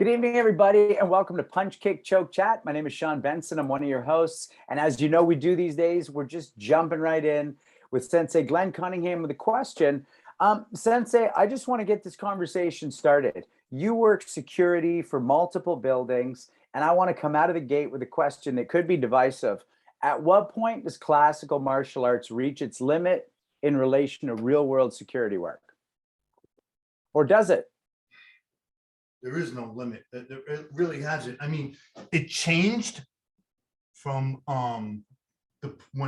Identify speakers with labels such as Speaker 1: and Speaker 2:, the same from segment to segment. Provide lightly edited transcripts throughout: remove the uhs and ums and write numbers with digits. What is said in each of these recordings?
Speaker 1: Good evening, everybody, and welcome to Punch, Kick, Choke, Chat. My name is Sean Benson. I'm one of your hosts. And as you know, we do these days, we're just jumping right in with Sensei Glenn Cunningham with a question. Sensei, I just want to get this conversation started. You work security for multiple buildings, and I want to come out of the gate with a question that could be divisive. At what point does classical martial arts reach its limit in relation to real-world security work? Or does it?
Speaker 2: There is no limit. It really hasn't. I mean, it changed from when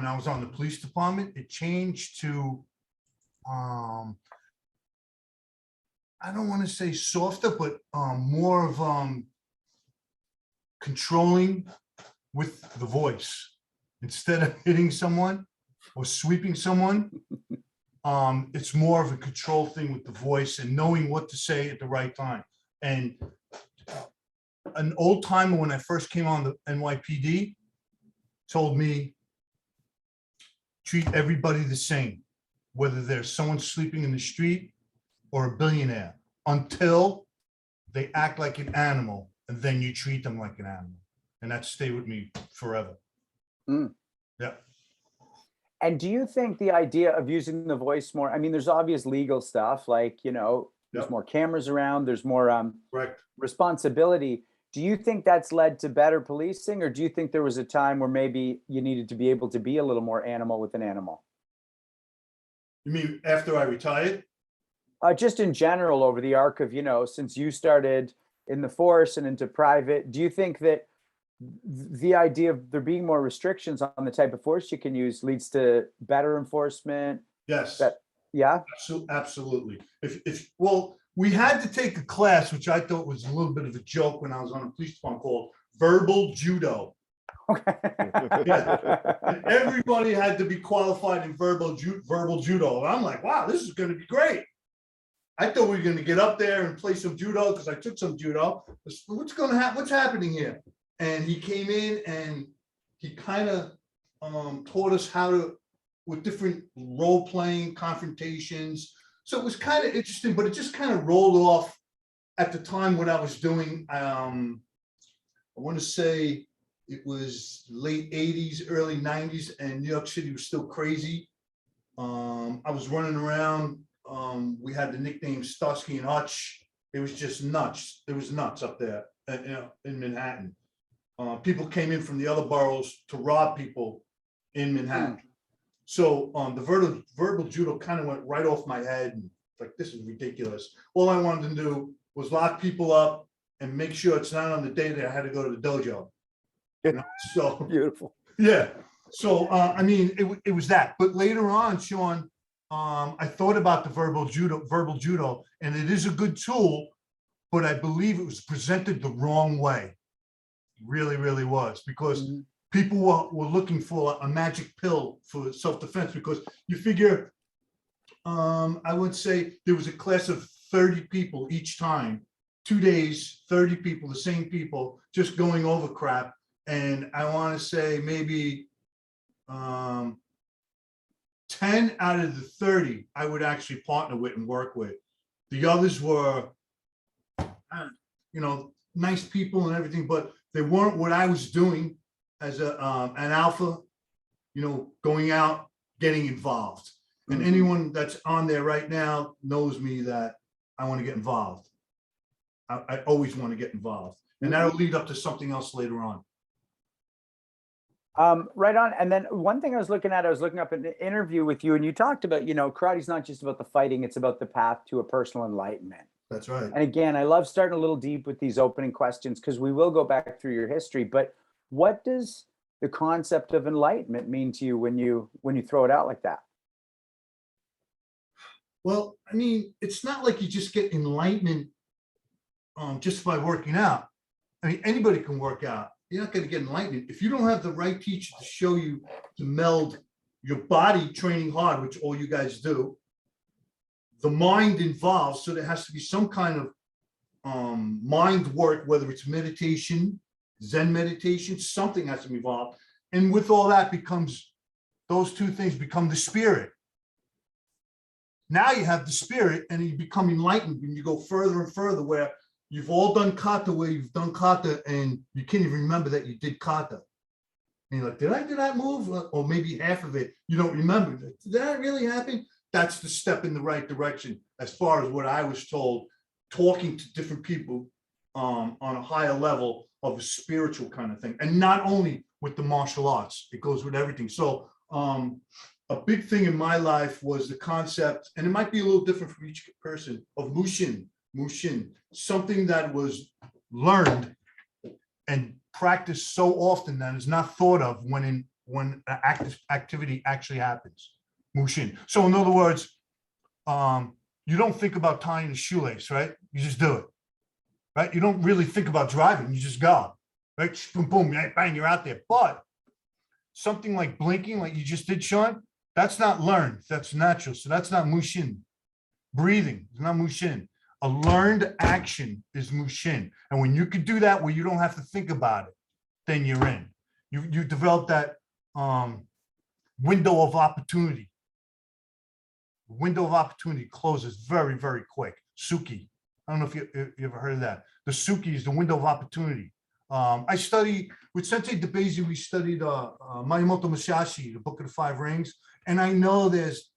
Speaker 2: I was on the police department. It changed to I don't want to say softer, but more of controlling with the voice instead of hitting someone or sweeping someone. It's more of a control thing with the voice and knowing what to say at the right time. And an old timer, when I first came on the NYPD, told me, treat everybody the same, whether there's someone sleeping in the street or a billionaire, until they act like an animal, and then you treat them like an animal. And that stayed with me forever. Yeah.
Speaker 1: And do you think the idea of using the voice more, I mean, there's obvious legal stuff, like, you know, there's more cameras around, there's more responsibility. Do you think that's led to better policing, or do you think there was a time where maybe you needed to be able to be a little more animal with an animal?
Speaker 2: You mean after I retired?
Speaker 1: Just in general, over the arc of, you know, since you started in the force and into private, do you think that the idea of there being more restrictions on the type of force you can use leads to better enforcement?
Speaker 2: Yes.
Speaker 1: Yeah.
Speaker 2: Absolutely. Well, we had to take a class, which I thought was a little bit of a joke when I was on a police department, called verbal judo.
Speaker 1: Okay.
Speaker 2: Yeah. And everybody had to be qualified in verbal judo. And I'm like, wow, this is going to be great. I thought we were going to get up there and play some judo because I took some judo. What's going to happen? What's happening here? And he came in and he kind of taught us how to, with different role-playing confrontations. So it was kind of interesting, but it just kind of rolled off at the time when I was doing, I want to say it was late 80s, early 90s, and New York City was still crazy. I was running around. We had the nickname Starsky and Hutch. It was just nuts. It was nuts up there in Manhattan. People came in from the other boroughs to rob people in Manhattan. So the verbal judo kind of went right off my head, and like, this is ridiculous. All I wanted to do was lock people up and make sure it's not on the day that I had to go to the dojo. You know? So
Speaker 1: beautiful.
Speaker 2: Yeah. So I mean, it was that. But later on, Sean, I thought about the verbal judo, and it is a good tool, but I believe it was presented the wrong way. It really, really was, because people were looking for a magic pill for self-defense, because you figure, I would say there was a class of 30 people each time, 2 days, 30 people, the same people, just going over crap. And I want to say maybe 10 out of the 30 I would actually partner with and work with. The others were, you know, nice people and everything, but they weren't what I was doing as an alpha, you know, going out, getting involved. And anyone that's on there right now knows me that I want to get involved. I always want to get involved. And that'll lead up to something else later on.
Speaker 1: Right on. And then one thing I was looking up an interview with you, and you talked about, you know, karate's not just about the fighting, it's about the path to a personal enlightenment.
Speaker 2: That's right.
Speaker 1: And again, I love starting a little deep with these opening questions, because we will go back through your history. But what does the concept of enlightenment mean to you when you throw it out like that?
Speaker 2: Well, I mean, it's not like you just get enlightenment just by working out. I mean, anybody can work out. You're not going to get enlightenment if you don't have the right teacher to show you to meld your body training hard, which all you guys do. The mind involved, so there has to be some kind of mind work, whether it's meditation, Zen meditation, something has to be involved. And with all that becomes, those two things become the spirit. Now you have the spirit and you become enlightened and you go further and further, where you've all done kata where you've done kata and you can't even remember that you did kata. And you're like, did I do that move? Or maybe half of it, you don't remember. Did that really happen? That's the step in the right direction, as far as what I was told, talking to different people on a higher level of a spiritual kind of thing. And not only with the martial arts, it goes with everything. So a big thing in my life was the concept, and it might be a little different for each person, of mushin, something that was learned and practiced so often that is not thought of when an activity actually happens. Mushin. So in other words, you don't think about tying a shoelace, right? You just do it, right? You don't really think about driving. You just go, right? Boom, boom, bang, you're out there. But something like blinking, like you just did, Sean, that's not learned. That's natural. So that's not mushin. Breathing is not mushin. A learned action is mushin. And when you can do that where you don't have to think about it, then you're in. You develop that window of opportunity. The window of opportunity closes very, very quick. Suki. I don't know if you ever heard of that. The Suki is the window of opportunity. I study with Sensei DeBezi. We studied Miyamoto Musashi, the Book of the Five Rings. And I know there's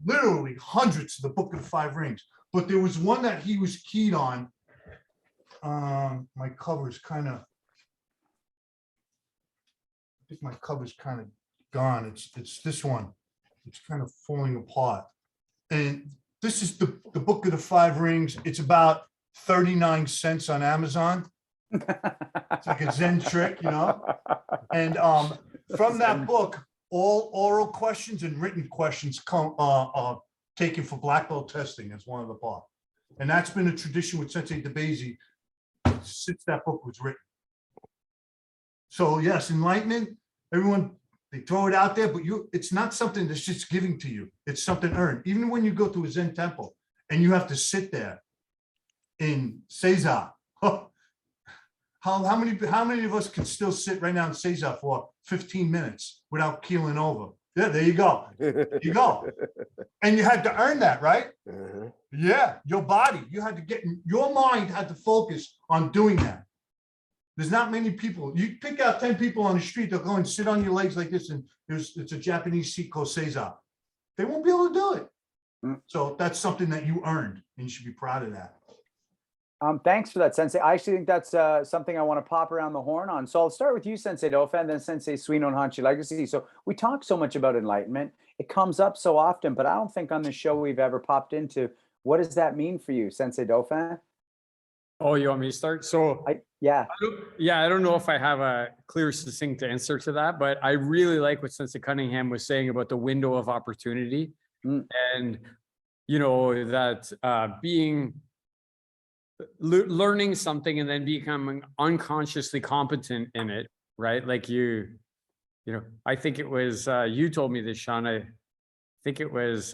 Speaker 2: literally hundreds of the Book of the Five Rings. But there was one that he was keyed on. My cover's kind of, I think my cover's kind of gone. It's this one. It's kind of falling apart. And this is the Book of the Five Rings. It's about 39 cents on Amazon. It's like a Zen trick, you know? And from that book, all oral questions and written questions come taken for black belt testing as one of the part. And that's been a tradition with Sensei DeBezi since that book was written. So yes, enlightenment, everyone, they throw it out there, but it's not something that's just giving to you. It's something earned. Even when you go to a Zen temple and you have to sit there in Seiza. How many of us can still sit right now in Seiza for 15 minutes without keeling over? Yeah, there you go. You go. And you had to earn that, right?
Speaker 3: Mhm.
Speaker 2: Yeah, your body. You had to your mind had to focus on doing that. There's not many people. You pick out 10 people on the street, they'll go and sit on your legs like this, and it's a Japanese seat called Seiza. They won't be able to do it. So that's something that you earned, and you should be proud of that.
Speaker 1: Thanks for that, Sensei. I actually think that's something I want to pop around the horn on. So I'll start with you, Sensei Dofa, and then Sensei Suino and Hanshi Legacy. So we talk so much about enlightenment. It comes up so often, but I don't think on the show we've ever popped into, what does that mean for you, Sensei Dofa?
Speaker 4: Oh, you want me to start? So
Speaker 1: yeah.
Speaker 4: I don't know if I have a clear, succinct answer to that, but I really like what Sensei Cunningham was saying about the window of opportunity. And, you know, that learning something and then becoming unconsciously competent in it, right? Like you know, I think it was, you told me this, Sean, I think it was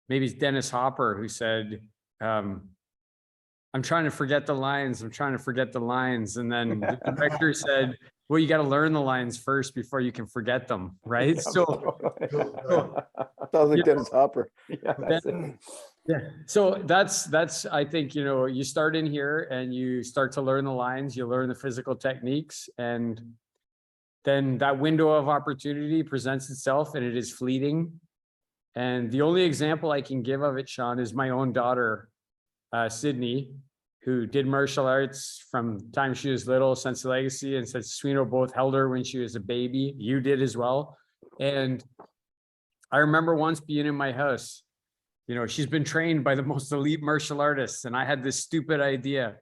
Speaker 4: maybe Dennis Hopper who said, I'm trying to forget the lines. I'm trying to forget the lines. And then the director said, well, you got to learn the lines first before you can forget them. Right. So
Speaker 3: Sounds like Dennis Hopper.
Speaker 4: Yeah. So that's, I think, you know, you start in here and you start to learn the lines, you learn the physical techniques, and then that window of opportunity presents itself and it is fleeting. And the only example I can give of it, Sean, is my own daughter, Sydney, who did martial arts from the time she was little. Sensei Legacy and Sensei Suino both held her when she was a baby. You did as well. And I remember once being in my house, you know, she's been trained by the most elite martial artists. And I had this stupid idea.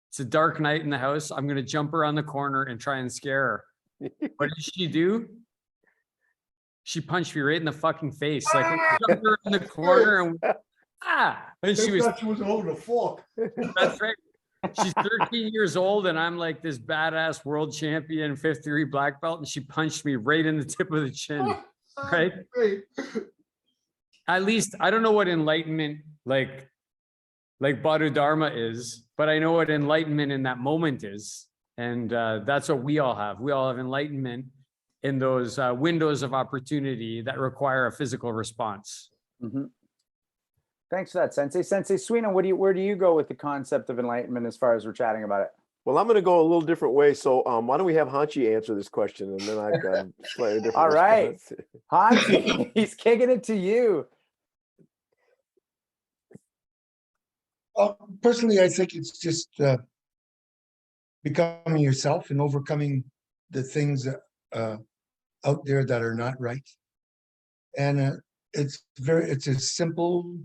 Speaker 4: It's a dark night in the house. I'm going to jump around the corner and try and scare her. What did she do? She punched me right in the fucking face. Like I jumped her in the corner and and she was
Speaker 2: over the fork.
Speaker 4: That's right. She's 13 years old and I'm like this badass world champion, 5th degree black belt, and she punched me right in the tip of the chin. Right? At least I don't know what enlightenment like Badu Dharma is, but I know what enlightenment in that moment is. And that's what we all have. We all have enlightenment in those windows of opportunity that require a physical response.
Speaker 1: Thanks for that, Sensei. Sensei Suino, where do you go with the concept of enlightenment as far as we're chatting about it?
Speaker 3: Well, I'm going to go a little different way. So why don't we have Hanchi answer this question, and then I've got a slightly different
Speaker 1: All right.
Speaker 3: response.
Speaker 1: Hansi, he's kicking it to you.
Speaker 5: Personally, I think it's just becoming yourself and overcoming the things out there that are not right. And it's as simple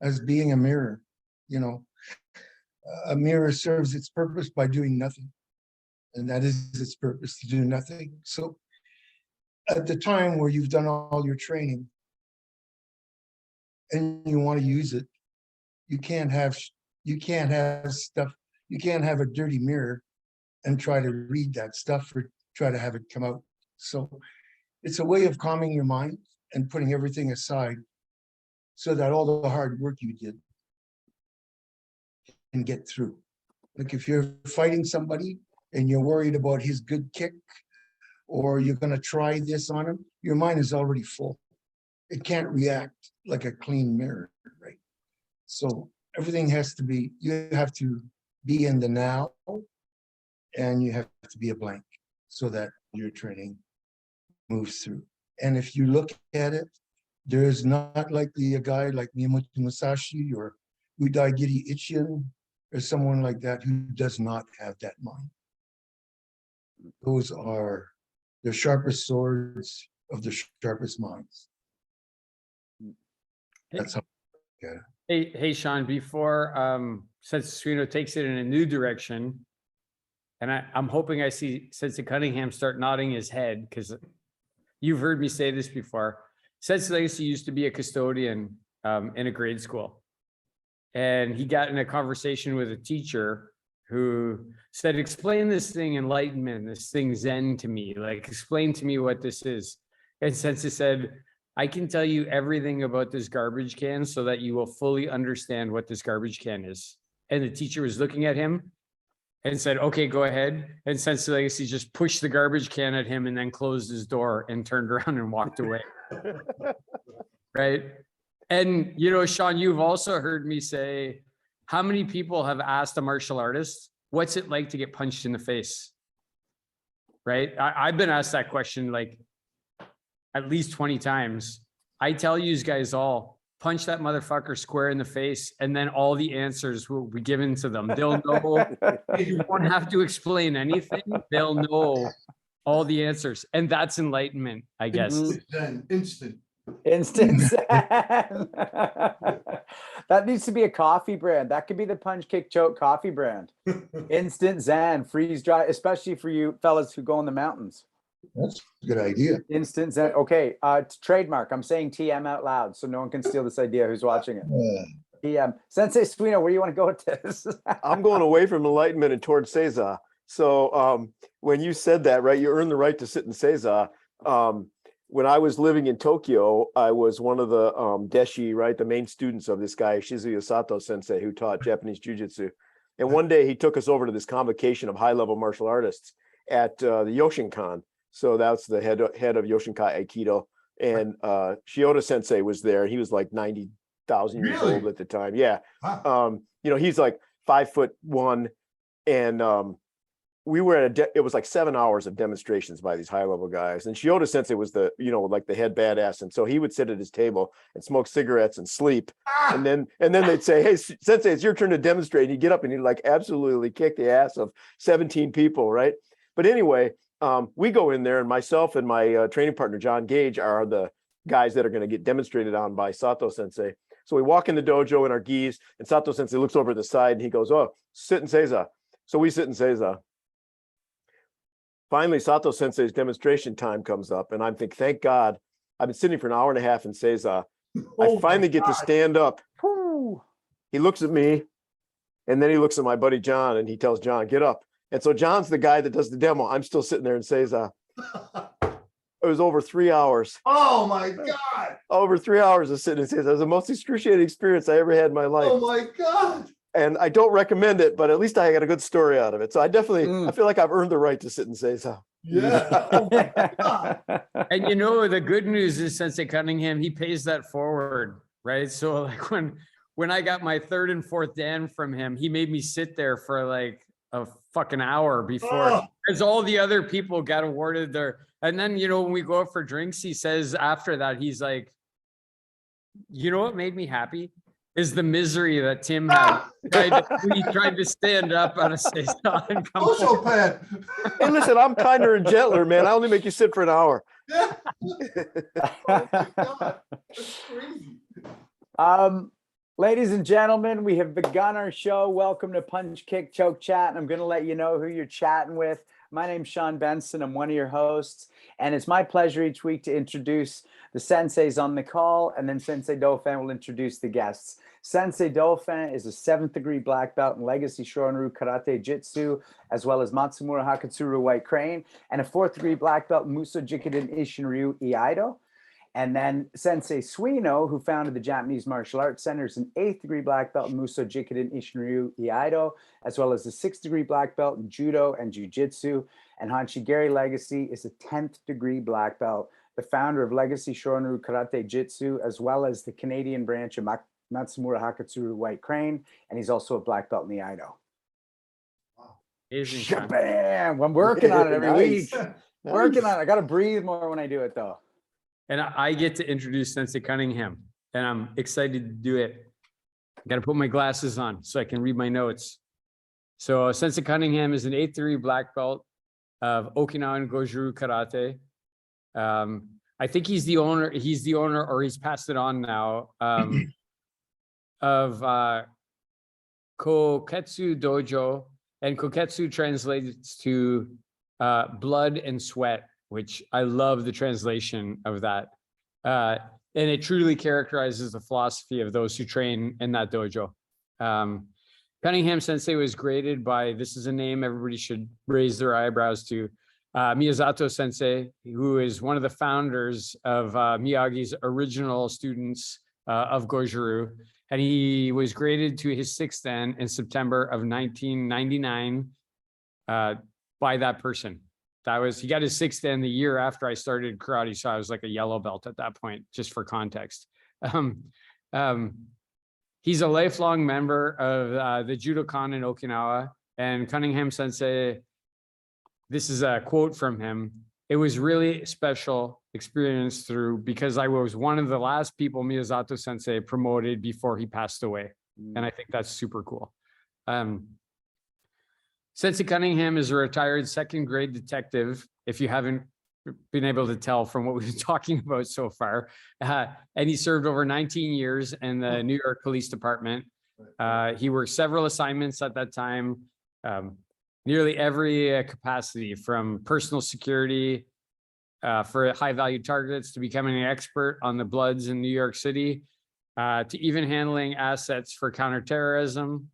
Speaker 5: as being a mirror. You know, a mirror serves its purpose by doing nothing, and that is its purpose, to do nothing. So at the time where you've done all your training and you want to use it, you can't have stuff, you can't have a dirty mirror and try to read that stuff or try to have it come out. So it's a way of calming your mind and putting everything aside so that all the hard work you did can get through. Like if you're fighting somebody and you're worried about his good kick, or you're going to try this on him, your mind is already full. It can't react like a clean mirror, right? So everything has to be, you have to be in the now, and you have to be a blank so that your training moves through. And if you look at it, there's not likely a guy like Miyamoto Musashi or Udaigiri Ichian or someone like that who does not have that mind. Those are the sharpest swords of the sharpest minds. That's how I get it.
Speaker 4: Hey, Sean, before Sensei Suino takes it in a new direction, and I'm hoping I see Sensei Cunningham start nodding his head, because you've heard me say this before. Sensei Legacy used to be a custodian in a grade school. And he got in a conversation with a teacher who said, explain this thing enlightenment, this thing Zen to me, like explain to me what this is. And Sensei said, I can tell you everything about this garbage can so that you will fully understand what this garbage can is. And the teacher was looking at him and said, okay, go ahead. And Sensei Legacy just pushed the garbage can at him and then closed his door and turned around and walked away. Right? And, you know, Sean, you've also heard me say, how many people have asked a martial artist, what's it like to get punched in the face? Right? I've been asked that question like at least 20 times. I tell you guys all, punch that motherfucker square in the face, and then all the answers will be given to them. They'll know. You won't have to explain anything. They'll know all the answers. And that's enlightenment, I guess.
Speaker 2: Instant.
Speaker 1: That needs to be a coffee brand. That could be the Punch Kick Choke coffee brand. Instant Zen, freeze dry, especially for you fellas who go in the mountains.
Speaker 5: That's a good idea.
Speaker 1: Instant Zen. Okay, trademark. I'm saying TM out loud so no one can steal this idea who's watching it. TM. Sensei Suino, where do you want to go with this?
Speaker 3: I'm going away from enlightenment and towards Seiza. So when you said that, right, you earned the right to sit in Seiza. When I was living in Tokyo, I was one of the deshi, right, the main students of this guy, Shizuya Sato Sensei, who taught Japanese Jiu-Jitsu. And one day he took us over to this convocation of high-level martial artists at the Yoshinkan. So that's the head of Yoshinkai Aikido. And Shioda Sensei was there. He was like 90,000 years old at the time. Yeah.
Speaker 2: Wow.
Speaker 3: You know, he's like 5'1", and we were at it was like 7 hours of demonstrations by these high level guys. And Shioda Sensei was the, you know, like the head badass. And so he would sit at his table and smoke cigarettes and sleep. And then they'd say, hey, Sensei, it's your turn to demonstrate. And he'd get up and he'd like absolutely kick the ass of 17 people. Right. But anyway, we go in there, and myself and my training partner, John Gage, are the guys that are going to get demonstrated on by Sato Sensei. So we walk in the dojo in our gis, and Sato Sensei looks over the side and he goes, oh, sit in Seiza. So we sit in Seiza. Finally, Sato Sensei's demonstration time comes up, and I'm thinking, thank God, I've been sitting for an hour and a half in Seiza. I finally get to stand up. He looks at me, and then he looks at my buddy John, and he tells John, get up. And so John's the guy that does the demo. I'm still sitting there in Seiza. It was over 3 hours.
Speaker 2: Oh my God.
Speaker 3: Over 3 hours of sitting in Seiza. It was the most excruciating experience I ever had in my life.
Speaker 2: Oh my God.
Speaker 3: And I don't recommend it, but at least I got a good story out of it. So I definitely, I feel like I've eurned the right to sit and say so.
Speaker 2: Yeah. Oh my God.
Speaker 4: And you know, the good news is Sensei Cunningham, he pays that forward, right? So like when I got my third and fourth Dan from him, he made me sit there for like a fucking hour before, as all the other people got awarded their, and then, you know, when we go out for drinks, he says after that, he's like, you know what made me happy is the misery that Tim had. He tried to stand up on a saison and come
Speaker 2: Also,
Speaker 4: forward.
Speaker 2: Pat.
Speaker 3: Hey, listen, I'm kinder and gentler, man. I only make you sit for an hour.
Speaker 2: Yeah. Oh my God. That's crazy.
Speaker 1: Ladies and gentlemen, we have begun our show. Welcome to Punch, Kick, Choke, Chat. And I'm going to let you know who you're chatting with. My name's Sean Benson. I'm one of your hosts. And it's my pleasure each week to introduce the senseis on the call. And then Sensei Dauphin will introduce the guests. Sensei Dauphin is a 7th degree black belt in Legacy Shorin-ryu Karate Jitsu, as well as Matsumura Hakutsuru White Crane, and a 4th degree black belt in Muso Jikiden Ishin-ryu Iaido. And then Sensei Suino, who founded the Japanese Martial Arts Center, is an 8th degree black belt in Muso Jikiden Ishin-ryu Iaido, as well as a 6th degree black belt in Judo and Jiu-Jitsu. And Hanshigiri Legacy is a 10th degree black belt, the founder of Legacy Shorin-ryu Karate Jitsu, as well as the Canadian branch of Matsumura Hakutsuru White Crane. And he's also a black belt in Iaido. Bam! I'm working on it every week. Working on it. I got to breathe more when I do it, though.
Speaker 4: And I get to introduce Sensei Cunningham, and I'm excited to do it. I got to put my glasses on so I can read my notes. So Sensei Cunningham is an 8th degree black belt of Okinawa Gojuryu Karate. I think he's the owner, or he's passed it on now, of Kouketsu Dojo, and Kouketsu translates to blood and sweat, which I love the translation of that. And it truly characterizes the philosophy of those who train in that dojo. Cunningham Sensei was graded by, this is a name everybody should raise their eyebrows to, Miyazato Sensei, who is one of the founders of Miyagi's original students of Gojuryu. And he was graded to his 6th Dan in September of 1999 by that person. He got his 6th Dan the year after I started karate, so I was like a yellow belt at that point, just for context. He's a lifelong member of the Jundokan in Okinawa, and Cunningham Sensei, this is a quote from him: "It was really special experience because I was one of the last people Miyazato Sensei promoted before he passed away." And I think that's super cool. Sensei Cunningham is a retired 2nd grade detective, if you haven't been able to tell from what we've been talking about so far. And he served over 19 years in the New York Police Department. He worked several assignments at that time, nearly every capacity, from personal security for high-value targets to becoming an expert on the Bloods in New York City, to even handling assets for counterterrorism.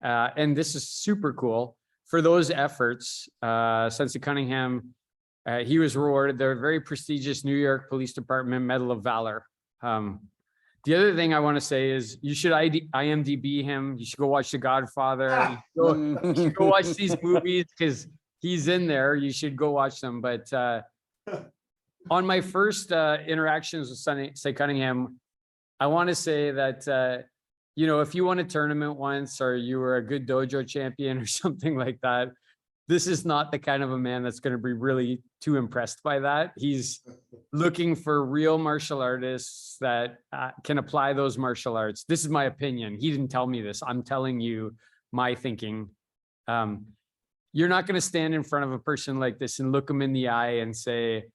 Speaker 4: And this is super cool. For those efforts, Sensei Cunningham, he was rewarded the very prestigious New York Police Department Medal of Valor. The other thing I want to say is you should IMDb him. You should go watch The Godfather. You should go watch these movies because he's in there. You should go watch them. But on my first interactions with Sensei Cunningham, I want to say that you know, if you won a tournament once or you were a good dojo champion or something like that, this is not the kind of a man that's going to be really too impressed by that. He's looking for real martial artists that can apply those martial arts. This is my opinion. He didn't tell me this. I'm telling you my thinking. You're not going to stand in front of a person like this and look him in the eye and say,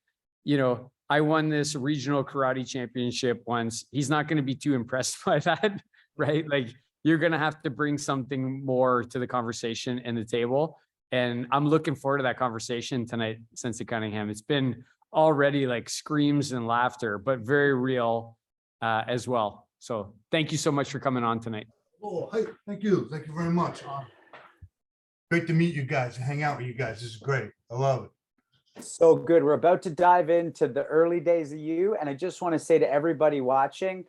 Speaker 4: you know, I won this regional karate championship once. He's not going to be too impressed by that. Right? Like, you're going to have to bring something more to the conversation and the table. And I'm looking forward to that conversation tonight, Sensei Cunningham. It's been already like screams and laughter, but very real as well. So thank you so much for coming on tonight.
Speaker 2: Oh, hey, thank you. Thank you very much. Great to meet you guys and hang out with you guys. This is great. I love it.
Speaker 1: So good. We're about to dive into the early days of you. And I just want to say to everybody watching,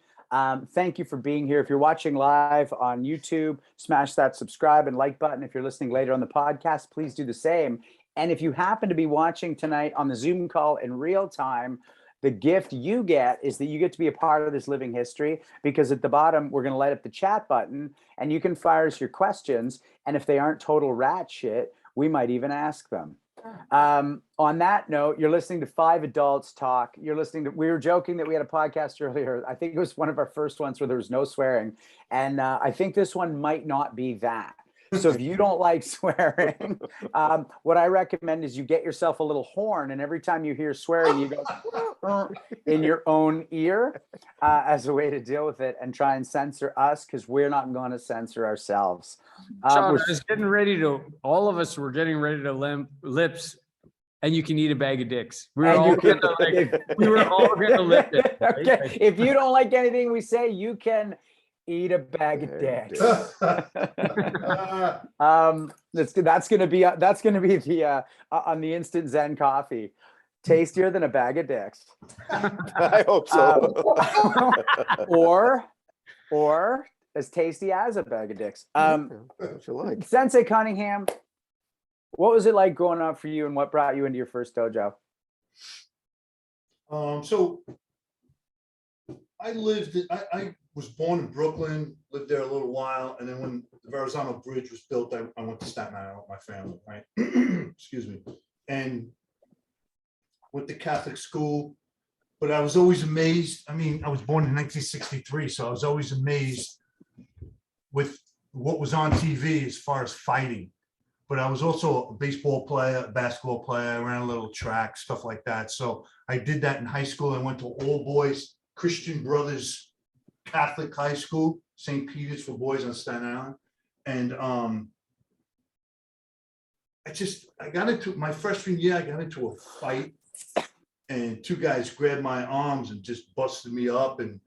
Speaker 1: thank you for being here. If you're watching live on YouTube, smash that subscribe and like button. If you're listening later on the podcast, please do the same. And if you happen to be watching tonight on the Zoom call in real time, The gift you get is that you get to be a part of this living history, because at the bottom, we're going to light up the chat button and you can fire us your questions. And if they aren't total rat shit, we might even ask them. On that note, you're listening to Five Adults Talk. We were joking that we had a podcast earlier. I think it was one of our first ones where there was no swearing. And I think this one might not be that. So if you don't like swearing, what I recommend is you get yourself a little horn, and every time you hear swearing, you go in your own ear as a way to deal with it, and try and censor us, because we're not going to censor ourselves.
Speaker 4: Sean, I was getting ready to, all of us were getting ready to lips, and you can eat a bag of dicks. We were all going to lip it. Right?
Speaker 1: Okay. If you don't like anything we say, you can eat a bag of dicks. That's gonna be the on the instant Zen coffee, tastier than a bag of dicks.
Speaker 3: I hope so.
Speaker 1: Or as tasty as a bag of dicks.
Speaker 3: What you like.
Speaker 1: Sensei Cunningham, what was it like growing up for you, and what brought you into your first dojo?
Speaker 2: So I was born in Brooklyn, lived there a little while, and then when the Verrazano Bridge was built, I went to Staten Island with my family, right? Excuse me. And went to Catholic school, but I was always amazed. I mean, I was born in 1963, so I was always amazed with what was on TV as far as fighting. But I was also a baseball player, a basketball player, I ran a little track, stuff like that. So I did that in high school. I went to all boys Christian Brothers Catholic High School, St. Peter's for boys on Staten Island. And I got into my freshman year, I got into a fight, and two guys grabbed my arms and just busted me up. And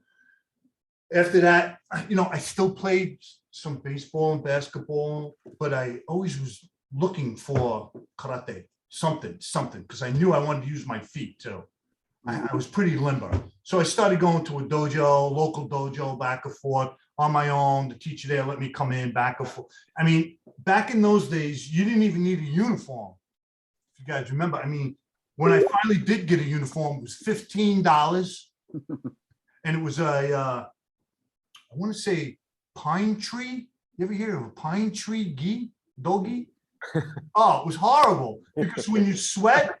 Speaker 2: after that, I still played some baseball and basketball, but I always was looking for karate, something, because I knew I wanted to use my feet too. I was pretty limber. So I started going to a dojo, local dojo, back and forth on my own. The teacher there let me come in back and forth. I mean, back in those days, you didn't even need a uniform. If you guys remember, I mean, when I finally did get a uniform, it was $15. And it was I want to say pine tree. You ever hear of a pine tree dogi? Oh, it was horrible, because when you sweat,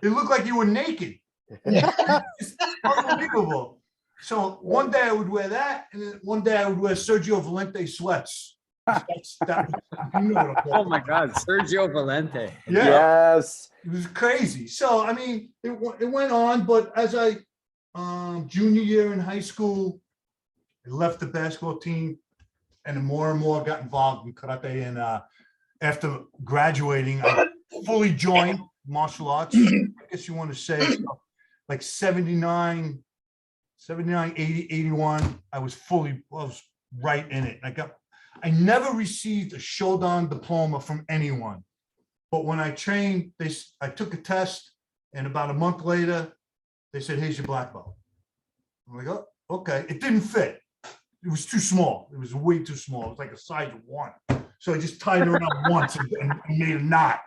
Speaker 2: it looked like you were naked. It's unbelievable. So one day I would wear that, and then one day I would wear Sergio Valente sweats.
Speaker 4: Oh my God, Sergio Valente.
Speaker 2: Yeah.
Speaker 1: Yes.
Speaker 2: It was crazy. So I mean, it went on, but as I junior year in high school, I left the basketball team, and more and more got involved in karate. And after graduating, I fully joined martial arts. I guess you want to say, so like 79, 80, 81. I was right in it. I never received a Shodan diploma from anyone. But when I trained, I took a test, and about a month later, they said, "Here's your black belt." I'm like, "Oh, okay." It didn't fit. It was too small. It was way too small. It was like a size 1. So I just tied it around once and made a knot.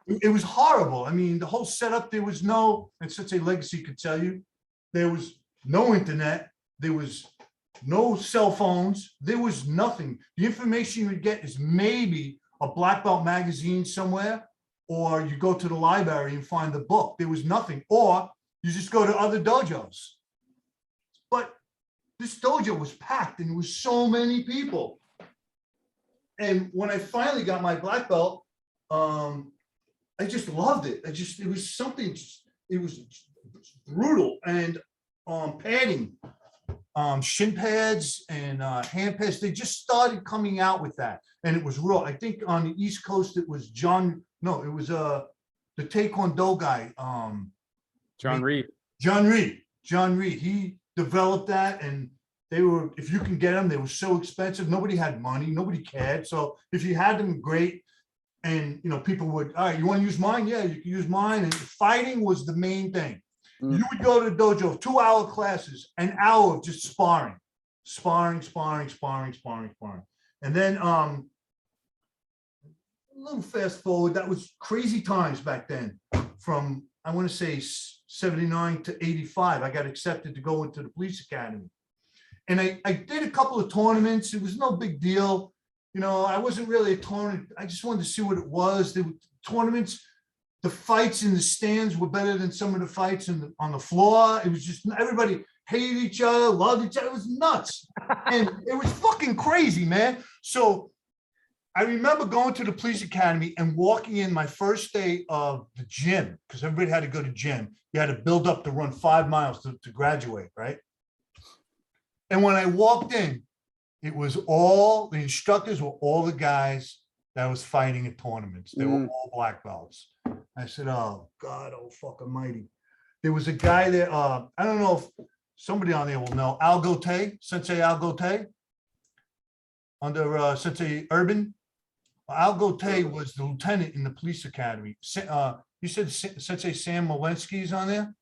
Speaker 2: It was horrible. I mean, the whole setup, there was no, and Sensei Legacy could tell you, there was no internet. There was no cell phones. There was nothing. The information you would get is maybe a black belt magazine somewhere, or you go to the library and find the book. There was nothing. Or you just go to other dojos. But this dojo was packed, and there was so many people. And when I finally got my black belt, I just loved it. It was something, it was brutal. And padding, shin pads and hand pads, they just started coming out with that. And it was real. I think on the East Coast, it was the Taekwondo guy.
Speaker 4: John Reed.
Speaker 2: John Reed. He developed that, and they were, if you can get them, they were so expensive. Nobody had money. Nobody cared. So if you had them, great. And, people would, all right, you want to use mine? Yeah, you can use mine. And fighting was the main thing. You would go to the dojo, 2-hour classes, an hour of just sparring. And then a little fast forward, that was crazy times back then. from, I want to say 79 to 85, I got accepted to go into the police academy. And I did a couple of tournaments. It was no big deal. You know, I wasn't really a tournament. I just wanted to see what it was. The tournaments, the fights in the stands were better than some of the fights on the floor. It was just, everybody hated each other, loved each other. It was nuts. And it was fucking crazy, man. So I remember going to the police academy and walking in my first day of the gym, because everybody had to go to gym. You had to build up to run 5 miles to graduate, right? And when I walked in, it was all, the instructors were all the guys that was fighting at tournaments. They were all black belts. I said, oh God, oh fuck almighty. There was a guy there, I don't know if somebody on there will know, Al Gote, Sensei Al Gote, under Sensei Urban. Al Gote was the lieutenant in the police academy. You said Sensei Sam Molensky's on there?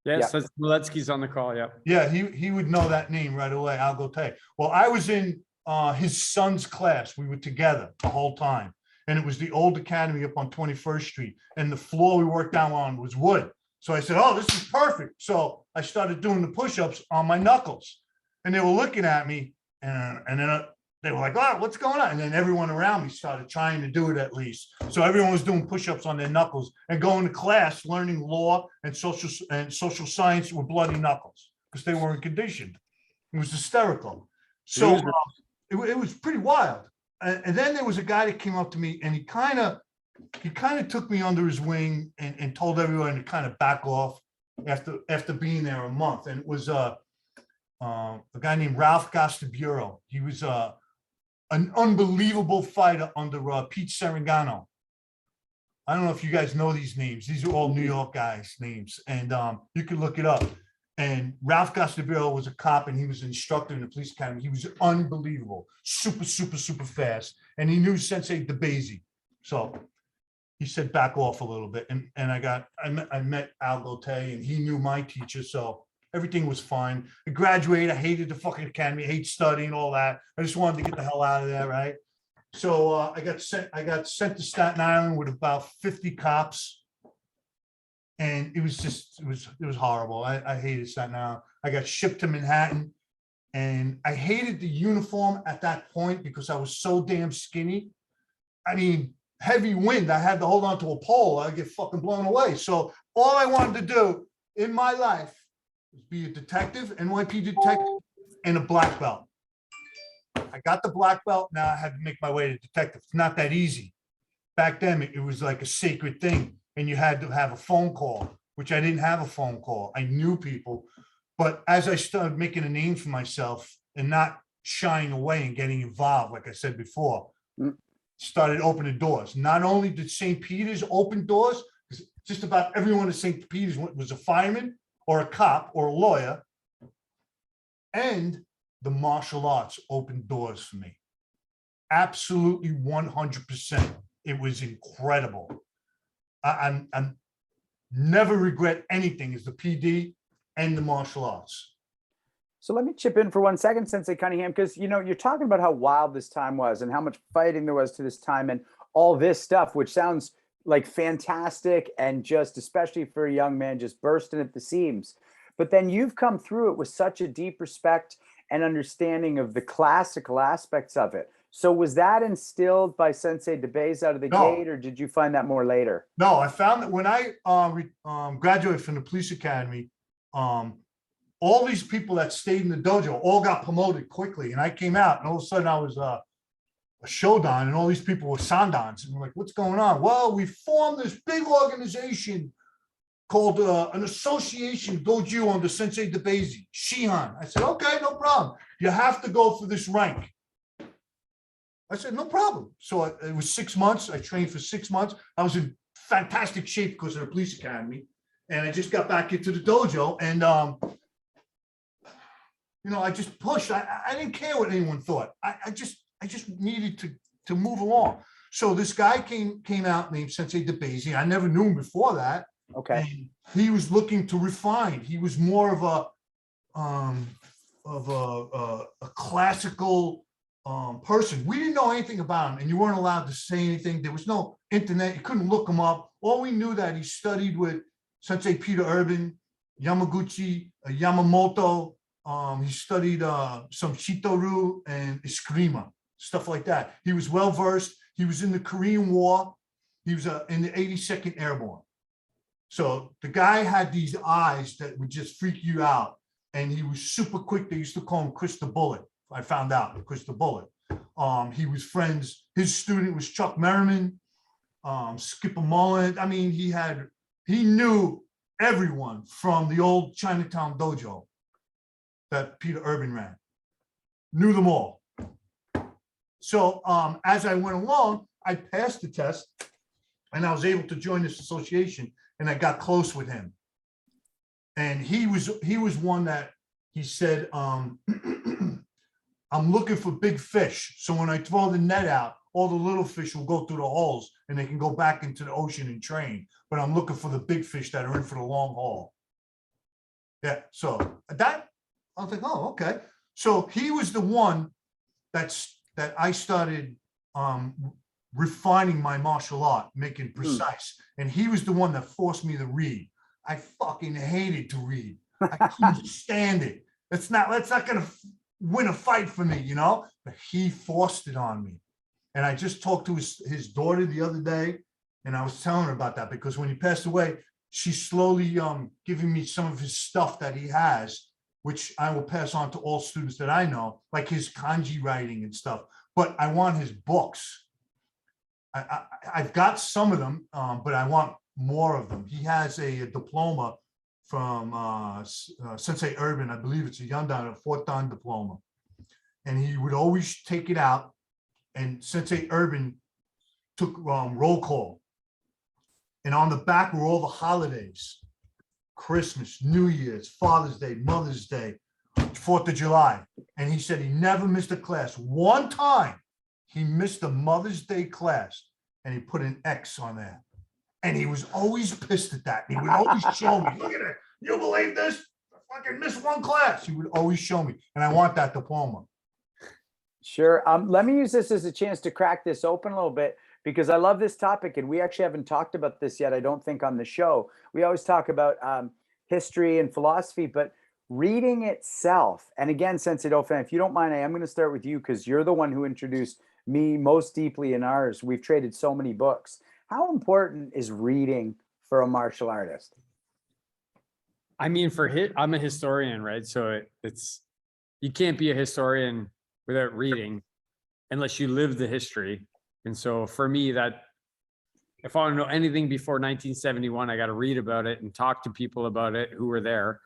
Speaker 4: Yes, that's Molensky's on the call, yeah.
Speaker 2: Yeah, he would know that name right away, Al Gote. Well, I was in his son's class. We were together the whole time. And it was the old academy up on 21st Street. And the floor we worked down on was wood. So I said, oh, this is perfect. So I started doing the push-ups on my knuckles. And they were looking at me, and then they were like, oh, what's going on? And then everyone around me started trying to do it at least. So everyone was doing push-ups on their knuckles and going to class, learning law and social science with bloody knuckles because they weren't conditioned. It was hysterical. So it was pretty wild. And then there was a guy that came up to me and he kind of took me under his wing and told everyone to kind of back off after being there a month. And it was a guy named Ralph Gastaburo. He was an unbelievable fighter under Pete Serengano. I don't know if you guys know these names. These are all New York guys' names, and you can look it up. And Ralph Gastaburo was a cop, and he was an instructor in the police academy. He was unbelievable, super, super, super fast, and he knew Sensei DeBasie. So he said back off a little bit, and I met Al Gote, and he knew my teacher, so everything was fine. I graduated. I hated the fucking academy. I hate studying, all that. I just wanted to get the hell out of there, right? So I got sent to Staten Island with about 50 cops. And it was horrible. I hated Staten Island. I got shipped to Manhattan. And I hated the uniform at that point because I was so damn skinny. I mean, heavy wind. I had to hold on to a pole. I'd get fucking blown away. So all I wanted to do in my life be a detective, NYPD detective, and a black belt. I got the black belt. Now I had to make my way to detective. It's not that easy. Back then, it was like a sacred thing, and you had to have a phone call, which I didn't have a phone call. I knew people, but as I started making a name for myself and not shying away and getting involved, like I said before, started opening doors. Not only did St. Peter's open doors, because just about everyone at St. Peter's was a fireman, or a cop, or a lawyer, and the martial arts opened doors for me. Absolutely 100%. It was incredible. I never regret anything as the PD and the martial arts.
Speaker 1: So let me chip in for 1 second, Sensei Cunningham, because you're talking about how wild this time was and how much fighting there was to this time and all this stuff, which sounds like fantastic and just especially for a young man just bursting at the seams. But then you've come through it with such a deep respect and understanding of the classical aspects of it. So was that instilled by Sensei DeBasie out of the gate, or did you find that more later?
Speaker 2: No, I found that when I graduated from the police academy, all these people that stayed in the dojo all got promoted quickly. And I came out and all of a sudden I was a Shodan, and all these people were Sandans. And we're like, what's going on? Well, we formed this big organization called an association Goju under Sensei DeBasie, Shihan. I said, okay, no problem. You have to go for this rank. I said, no problem. So it was 6 months. I trained for 6 months. I was in fantastic shape because of the police academy. And I just got back into the dojo. And, I just pushed. I didn't care what anyone thought. I just needed to move along. So this guy came out named Sensei DeBasie. I never knew him before that.
Speaker 1: Okay.
Speaker 2: And he was looking to refine. He was more of a classical person. We didn't know anything about him, and you weren't allowed to say anything. There was no internet. You couldn't look him up. All we knew that he studied with Sensei Peter Urban, Yamaguchi, Yamamoto. He studied some Shitoru and Eskrima, stuff like that. He was well versed. He was in the Korean War. He was in the 82nd Airborne. So the guy had these eyes that would just freak you out, and he was super quick. They used to call him Chris the Bullet. I found out Chris the Bullet. He was friends. His student was Chuck Merriman, Skipper Mullen. I mean, he knew everyone from the old Chinatown dojo that Peter Urban ran. Knew them all. So as I went along, I passed the test, and I was able to join this association, and I got close with him. And he was one that he said, I'm looking for big fish. So when I throw the net out, all the little fish will go through the holes and they can go back into the ocean and train. But I'm looking for the big fish that are in for the long haul. Yeah, so that, I was like, oh, okay. So he was the one that I started refining my martial art, making precise. And he was the one that forced me to read. I fucking hated to read. I couldn't stand it. That's not gonna win a fight for me, you know? But he forced it on me. And I just talked to his daughter the other day, and I was telling her about that, because when he passed away, she's slowly giving me some of his stuff that he has, which I will pass on to all students that I know, like his kanji writing and stuff. But I want his books. I've got some of them, but I want more of them. He has a diploma from Sensei Urban. I believe it's a Jundokan, a 4th Dan diploma. And he would always take it out, and Sensei Urban took roll call. And on the back were all the holidays: Christmas, New Year's, Father's Day, Mother's Day, 4th of July. And he said he never missed a class. One time he missed the Mother's Day class, and he put an X on there. And he was always pissed at that. He would always show me, look at it. You believe this? I fucking missed one class. He would always show me. And I want that diploma.
Speaker 1: Sure. Let me use this as a chance to crack this open a little bit, because I love this topic, and we actually haven't talked about this yet, I don't think, on the show. We always talk about history and philosophy, but reading itself. And again, Sensei Dauphin, if you don't mind, I am going to start with you, because you're the one who introduced me most deeply in ours. We've traded so many books. How important is reading for a martial artist?
Speaker 4: I mean, I'm a historian, right? So you can't be a historian without reading unless you live the history. And so for me, that if I want to know anything before 1971, I got to read about it and talk to people about it who were there.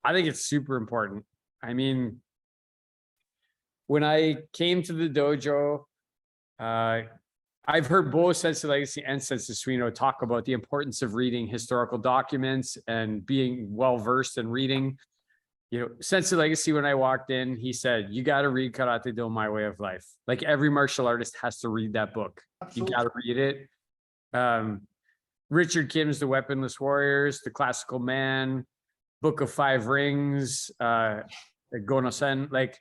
Speaker 4: I think it's super important. I mean, when I came to the dojo, I've heard both Sensei Legacy and Sensei Suino talk about the importance of reading historical documents and being well-versed in reading. You know, Sensei Legacy, when I walked in, he said, you got to read Karate Do My Way of Life. Like every martial artist has to read that book. Absolutely. You got to read it. Richard Kim's The Weaponless Warriors, The Classical Man, Book of Five Rings, Gono-sen, like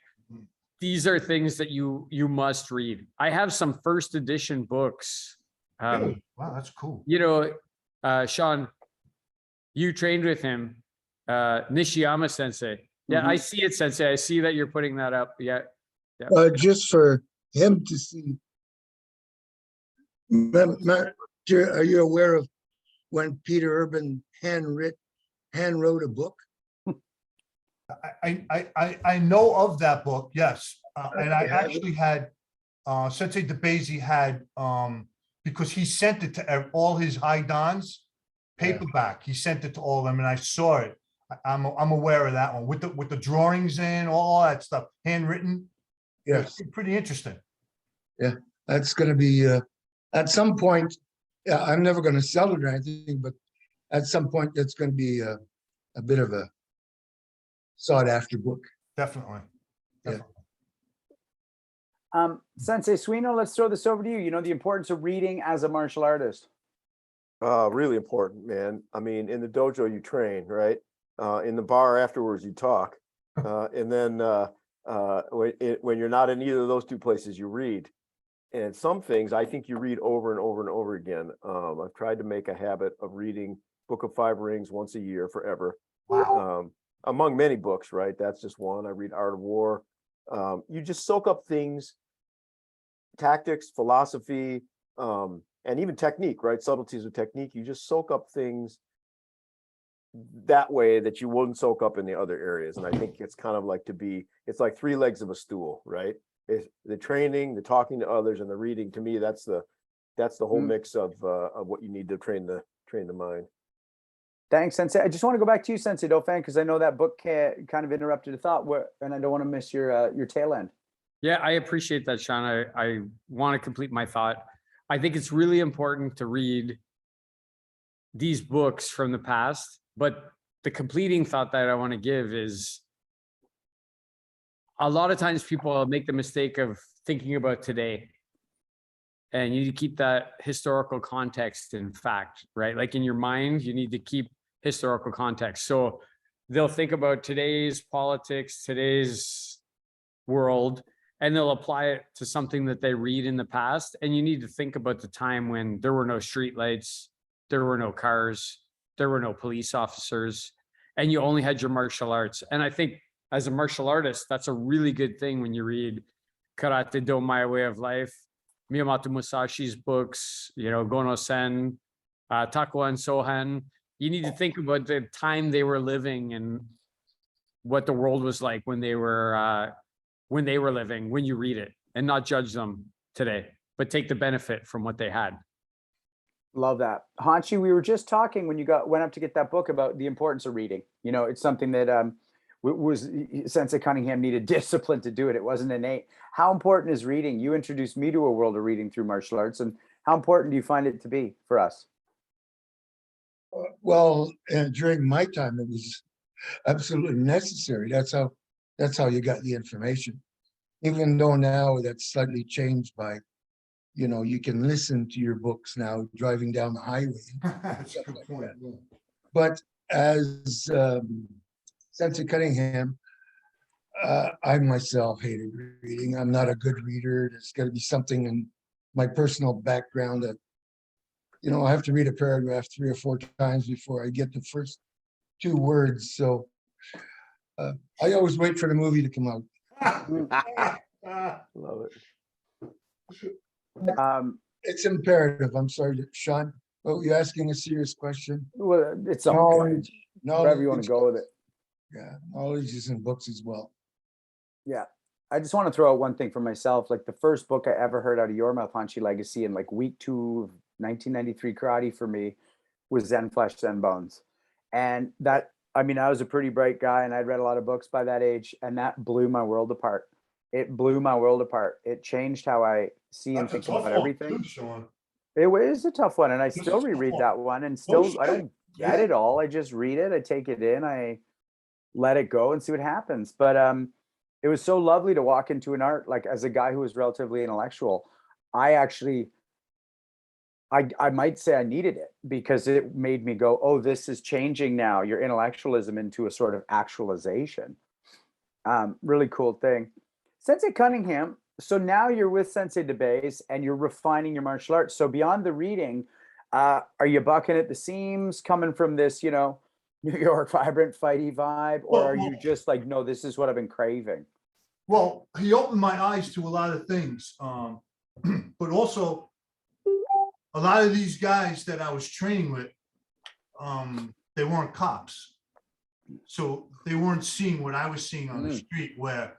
Speaker 4: these are things that you must read. I have some first edition books.
Speaker 2: Wow, that's cool.
Speaker 4: You know, Sean, you trained with him, Nishiyama Sensei. Yeah, I see it, Sensei. I see that you're putting that up. Yeah.
Speaker 5: Just for him to see. Are you aware of when Peter Urban hand wrote a book?
Speaker 2: I know of that book, yes. And I actually had Sensei DeBasie had because he sent it to all his high dans paperback. He sent it to all of them, and I saw it. I'm aware of that one with the drawings in all that stuff, handwritten.
Speaker 5: Yes,
Speaker 2: pretty interesting.
Speaker 5: Yeah, that's going to be at some point. Yeah, I'm never going to sell it or anything, but at some point, that's going to be a bit of a sought after book.
Speaker 2: Definitely.
Speaker 5: Yeah.
Speaker 1: Sensei Suino, let's throw this over to you. You know, the importance of reading as a martial artist.
Speaker 3: Really important, man. I mean, in the dojo you train, right? In the bar afterwards you talk, and then When you're not in either of those two places, you read. And some things I think you read over and over and over again. I've tried to make a habit of reading Book of Five Rings once a year forever.
Speaker 2: Wow.
Speaker 3: Among many books, right? That's just one. I read Art of War. You just soak up things, tactics, philosophy, and even technique, right? Subtleties of technique. You just soak up things that way that you wouldn't soak up in the other areas. And I think it's kind of like it's like three legs of a stool, right? It's the training, the talking to others, and the reading. To me, that's the whole mix of what you need to train the mind.
Speaker 1: Thanks, Sensei. I just want to go back to you, Sensei Dauphin, because I know that book kind of interrupted a thought, and I don't want to miss your tail end.
Speaker 4: Yeah, I appreciate that, Sean. I want to complete my thought. I think it's really important to read these books from the past, but the completing thought that I want to give is a lot of times people make the mistake of thinking about today, and you need to keep that historical context in fact, right? Like in your mind, you need to keep historical context. So they'll think about today's politics, today's world, and they'll apply it to something that they read in the past. And you need to think about the time when there were no streetlights, there were no cars, there were no police officers, and you only had your martial arts. And I think as a martial artist, that's a really good thing when you read Karate Do My Way of Life, Miyamoto Musashi's books, Gono Sen, Takwa and Sohan. You need to think about the time they were living and what the world was like when they were living, when you read it, and not judge them today, but take the benefit from what they had.
Speaker 1: Love that. Hanshi, we were just talking when you went up to get that book about the importance of reading. It's something that Sensei Cunningham needed discipline to do it. It wasn't innate. How important is reading? You introduced me to a world of reading through martial arts, and how important do you find it to be for us?
Speaker 5: Well, during my time, it was absolutely necessary. That's how you got the information. Even though now that's slightly changed by, you can listen to your books now driving down the highway.
Speaker 2: That's a good
Speaker 5: Like
Speaker 2: point.
Speaker 5: that. But as Sensei Cunningham, I myself hated reading. I'm not a good reader. There's got to be something in my personal background that, I have to read a paragraph 3 or 4 times before I get the first 2 words. So I always wait for the movie to come out.
Speaker 3: Love it.
Speaker 5: It's imperative. I'm sorry, Sean. Oh, you're asking a serious question.
Speaker 1: Well, it's
Speaker 5: Knowledge,
Speaker 1: wherever you want to go with it.
Speaker 5: Yeah, knowledge is in books as well.
Speaker 1: Yeah. I just want to throw out one thing for myself. Like the first book I ever heard out of your mouth, Hanshi Legacy, in like week 2 of 1993 karate for me was Zen Flesh, Zen Bones. And I was a pretty bright guy and I'd read a lot of books by that age, and that blew my world apart. It blew my world apart. It changed how I see and think about everything. It was a tough one, and I still reread that one, and still I don't get it all. I just read it, I take it in, I let it go and see what happens. But it was so lovely to walk into an art, like as a guy who was relatively intellectual. I might say I needed it because it made me go, oh, this is changing now, your intellectualism into a sort of actualization. Really cool thing. Sensei Cunningham, so now you're with Sensei DeBase and you're refining your martial arts. So beyond the reading, are you bucking at the seams coming from this, New York vibrant fighty vibe? Or are you just like, no, this is what I've been craving?
Speaker 2: Well, he opened my eyes to a lot of things. But also a lot of these guys that I was training with, they weren't cops. So they weren't seeing what I was seeing on the street, where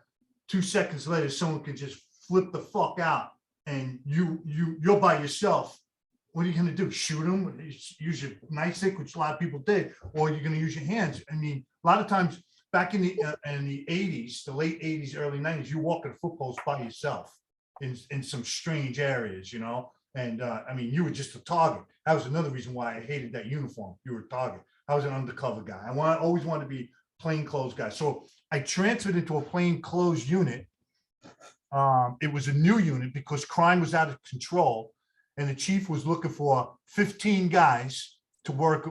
Speaker 2: 2 seconds later, someone can just flip the fuck out and you're by yourself. What are you going to do? Shoot them? Use your nightstick, which a lot of people did, or you're going to use your hands. I mean, a lot of times back in the 80s, the late 80s, early 90s, you walk in footballs by yourself in some strange areas, and I mean, you were just a target. That was another reason why I hated that uniform. You were a target. I was an undercover guy. I always wanted to be plainclothes guy. So I transferred into a plainclothes unit. It was a new unit because crime was out of control, and the chief was looking for 15 guys to work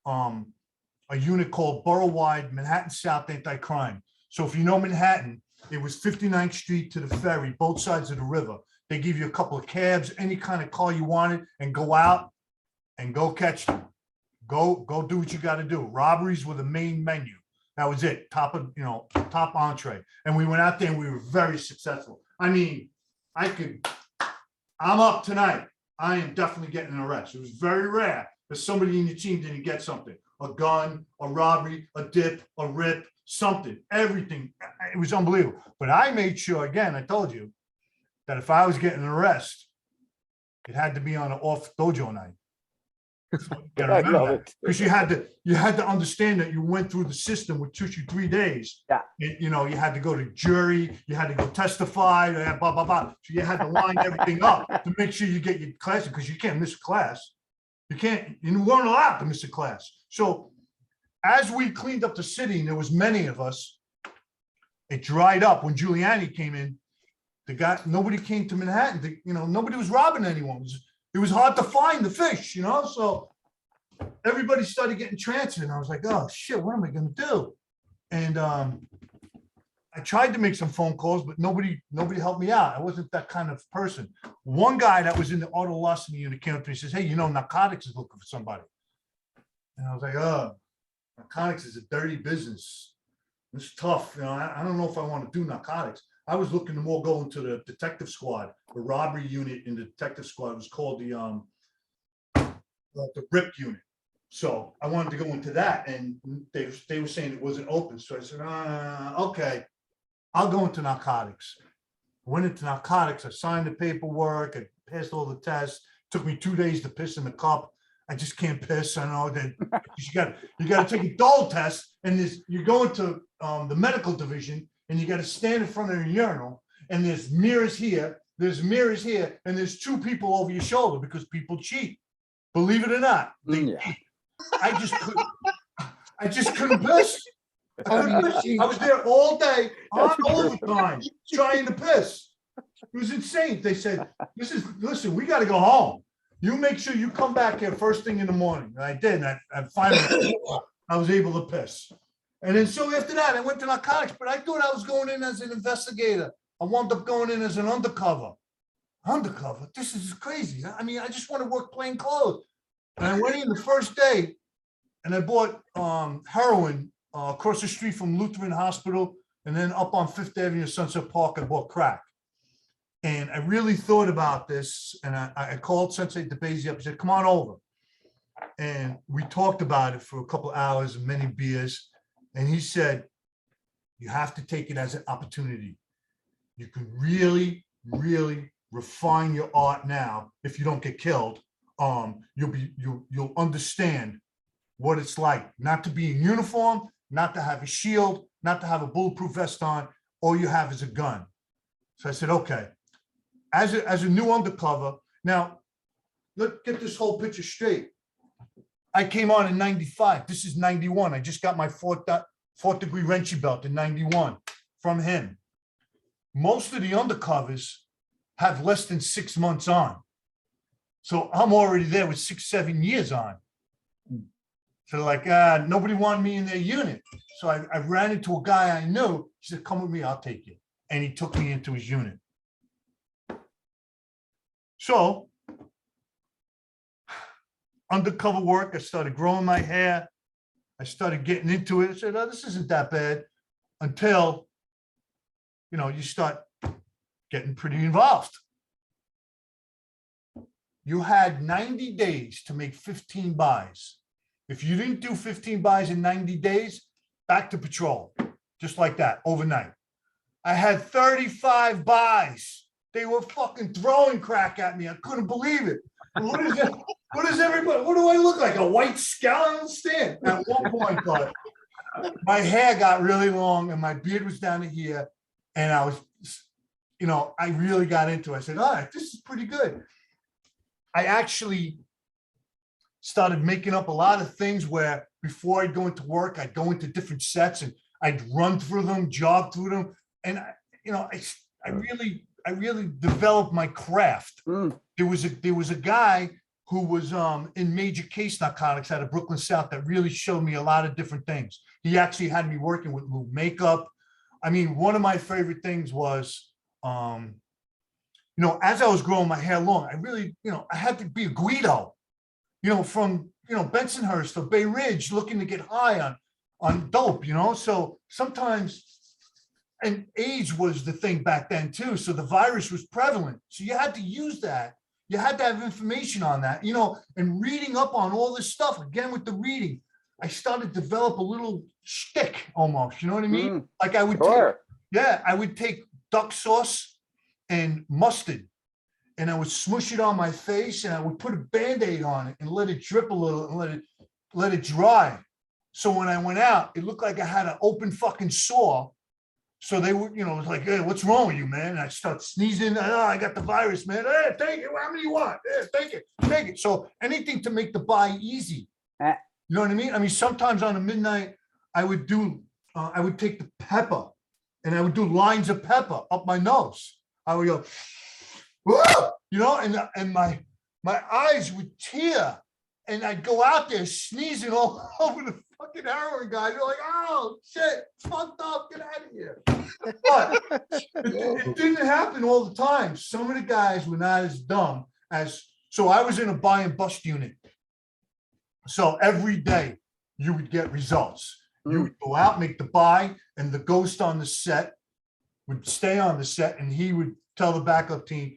Speaker 2: a unit called Borough-Wide Manhattan South Anti-Crime. So if you know Manhattan, It was 59th Street to the ferry, both sides of the river. They give you a couple of cabs, any kind of car you wanted, and go out and go catch them. Go do what you got to do. Robberies were the main menu. That was it. Top entree. And we went out there and we were very successful. I mean, I'm up tonight. I am definitely getting an arrest. It was very rare that somebody in your team didn't get something. A gun, a robbery, a dip, a rip, something, everything. It was unbelievable. But I made sure, again, I told you that if I was getting an arrest, it had to be on an off dojo night. So you gotta remember that, because you had to understand that you went through the system, which took you 3 days.
Speaker 1: Yeah.
Speaker 2: You know, you had to go to jury, you had to go testify, blah, blah, blah. So you had to line everything up to make sure you get your class, because you can't miss a class. You weren't allowed to miss a class. So as we cleaned up the city, and there was many of us, it dried up. When Giuliani came in, nobody came to Manhattan. Nobody was robbing anyone. It was hard to find the fish, so everybody started getting transferred. And I was like, oh shit, what am I gonna do? And I tried to make some phone calls, but nobody helped me out. I wasn't that kind of person. One guy that was in the auto larceny unit came up to me and says, hey, narcotics is looking for somebody. And I was like, oh, narcotics is a dirty business. It's tough. I don't know if I want to do narcotics. I was looking to more go into the detective squad. The robbery unit in the detective squad was called the RIP unit. So I wanted to go into that, and they were saying it wasn't open. So I said, okay, I'll go into narcotics. I went into narcotics. I signed the paperwork. I passed all the tests. Took me 2 days to piss in the cup. I just can't piss. I know that you got to take a dole test, and you go into the medical division, and you got to stand in front of a urinal, and there's mirrors here, and there's two people over your shoulder, because people cheat. Believe it or not, they cheat. I just couldn't piss. I was there all day on overtime trying to piss. It was insane. They said, listen, we got to go home. You make sure you come back here first thing in the morning. And I did. And I finally, I was able to piss. And then so after that, I went to narcotics, but I thought I was going in as an investigator. I wound up going in as an undercover. Undercover? This is crazy. I mean, I just want to work plain clothes. And I went in the first day, and I bought heroin across the street from Lutheran Hospital, and then up on Fifth Avenue, Sunset Park, I bought crack. And I really thought about this, and I called Sensei DeBasie up. He said, come on over. And we talked about it for a couple of hours and many beers. And he said, you have to take it as an opportunity. You can really, really refine your art now. If you don't get killed, you'll understand what it's like not to be in uniform, not to have a shield, not to have a bulletproof vest on. All you have is a gun. So I said, okay. As a new undercover, now let's get this whole picture straight. I came on in 95. This is 91. I just got my fourth degree Renchi belt in 91 from him. Most of the undercovers have less than 6 months on. So I'm already there with 6, 7 years on. So like, nobody wanted me in their unit. So I ran into a guy I knew. He said, come with me, I'll take you. And he took me into his unit. So undercover work, I started growing my hair. I started getting into it. I said, oh, this isn't that bad, until, you start getting pretty involved. You had 90 days to make 15 buys. If you didn't do 15 buys in 90 days, back to patrol, just like that, overnight. I had 35 buys. They were fucking throwing crack at me. I couldn't believe it. What is it? What is everybody? What do I look like? A white scout? I don't understand. At one point, but my hair got really long and my beard was down to here. And I was, I really got into it. I said, all right, this is pretty good. I actually started making up a lot of things where before I'd go into work, I'd go into different sets and I'd run through them, jog through them. And, I really developed my craft. There was a guy who was in major case narcotics out of Brooklyn South that really showed me a lot of different things. He actually had me working with makeup, I mean, one of my favorite things was, as I was growing my hair long, I really, I had to be a Guido, from, Bensonhurst or Bay Ridge, looking to get high on dope, so sometimes, and age was the thing back then too. So the virus was prevalent. So you had to use that. You had to have information on that, and reading up on all this stuff. Again, with the reading, I started to develop a little shtick almost, you know what I mean? Like I would I would take duck sauce and mustard, and I would smush it on my face, and I would put a Band-Aid on it and let it drip a little and let it dry. So when I went out, it looked like I had an open fucking sore. So they were, it was like, hey, what's wrong with you, man? And I start sneezing. Oh, I got the virus, man. Hey, take it. How many you want? Hey, take it. So anything to make the buy easy. You know what I mean? I mean, sometimes on a midnight, I would take the pepper, and I would do lines of pepper up my nose. I would go, whoa, and my eyes would tear, and I'd go out there sneezing all over the fucking heroin guy. You're like, oh shit, it's fucked up, get out of here. But it didn't happen all the time. Some of the guys were not as dumb so I was in a buy and bust unit. So every day you would get results. You would go out, make the buy, and the ghost on the set would stay on the set, and he would tell the backup team,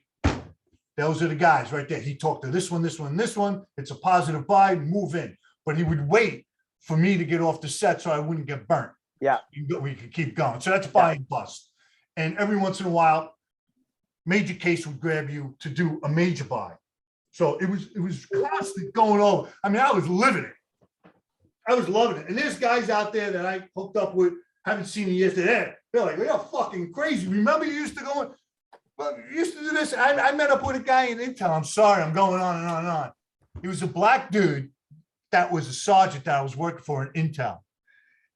Speaker 2: those are the guys right there. He talked to this one, this one, this one. It's a positive buy, move in. But he would wait for me to get off the set so I wouldn't get burnt.
Speaker 1: Yeah.
Speaker 2: We could keep going. So that's buy and bust. And every once in a while, major case would grab you to do a major buy. So it was constant going over. I mean, I was living it. I was loving it. And there's guys out there that I hooked up with, haven't seen in years. They're like, you're fucking crazy. Remember you used to go in? Well, you used to do this. I met up with a guy in Intel. I'm sorry, I'm going on and on and on. He was a black dude that was a sergeant that I was working for in Intel.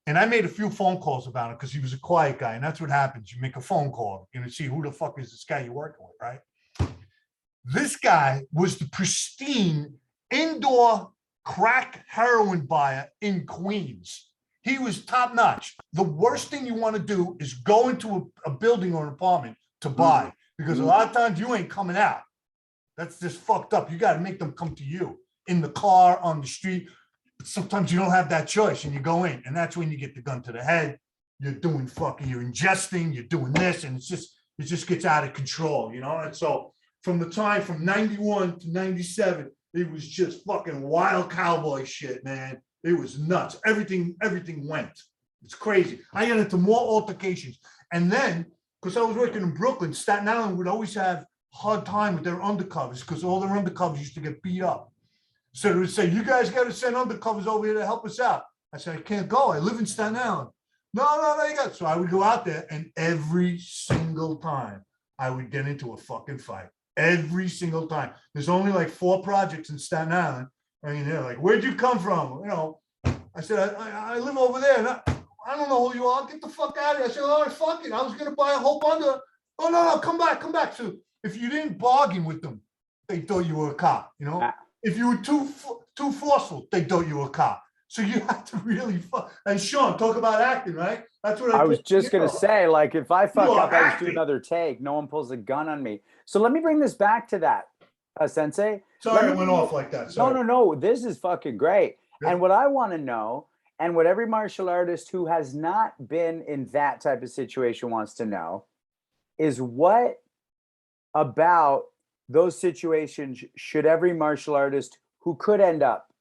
Speaker 2: And I made a few phone calls about him because he was a quiet guy. And that's what happens. You make a phone call, see who the fuck is this guy you're working with, right? This guy was the pristine indoor crack heroin buyer in Queens. He was top notch. The worst thing you want to do is go into a building or an apartment to buy, because a lot of times you ain't coming out. That's just fucked up. You got to make them come to you in the car, on the street. But sometimes you don't have that choice, and you go in, and that's when you get the gun to the head. You're doing you're ingesting, you're doing this, and it just gets out of control, And so from 91 to 97, it was just fucking wild cowboy shit, man. It was nuts. Everything went. It's crazy. I got into more altercations. And then, because I was working in Brooklyn, Staten Island would always have a hard time with their undercovers, because all their undercovers used to get beat up. So they would say, you guys got to send undercovers over here to help us out. I said, I can't go. I live in Staten Island. No, you got. So I would go out there, and every single time I would get into a fucking fight. Every single time. There's only like 4 projects in Staten Island. I mean, they're like, where'd you come from? I said, I live over there. And I don't know who you are. Get the fuck out of here. I said, all right, fuck it. I was going to buy a whole bundle. Oh, no, come back. So if you didn't bargain with them, they thought you were a cop, If you were too forceful, they thought you were a cop. So you have to really fuck. And Sean, talk about acting, right? That's what
Speaker 1: I was just going to say, like, if I fuck up, I just do another take. No one pulls a gun on me. So let me bring this back to that, Sensei.
Speaker 2: Sorry, I went off like that. Sorry.
Speaker 1: No. This is fucking great. Yeah. And what I want to know, and what every martial artist who has not been in that type of situation wants to know, is what about those situations should every martial artist who could end up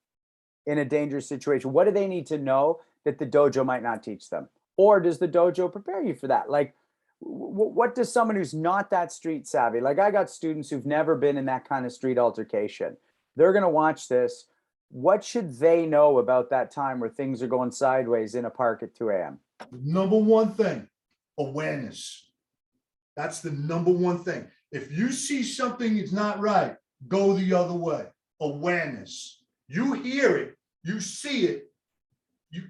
Speaker 1: in a dangerous situation, what do they need to know that the dojo might not teach them? Or does the dojo prepare you for that? Like, what does someone who's not that street savvy, like I got students who've never been in that kind of street altercation, they're going to watch this. What should they know about that time where things are going sideways in a park at 2 a.m.?
Speaker 2: Number one thing, awareness. That's the number one thing. If you see something is not right, go the other way. Awareness. You hear it, you see it.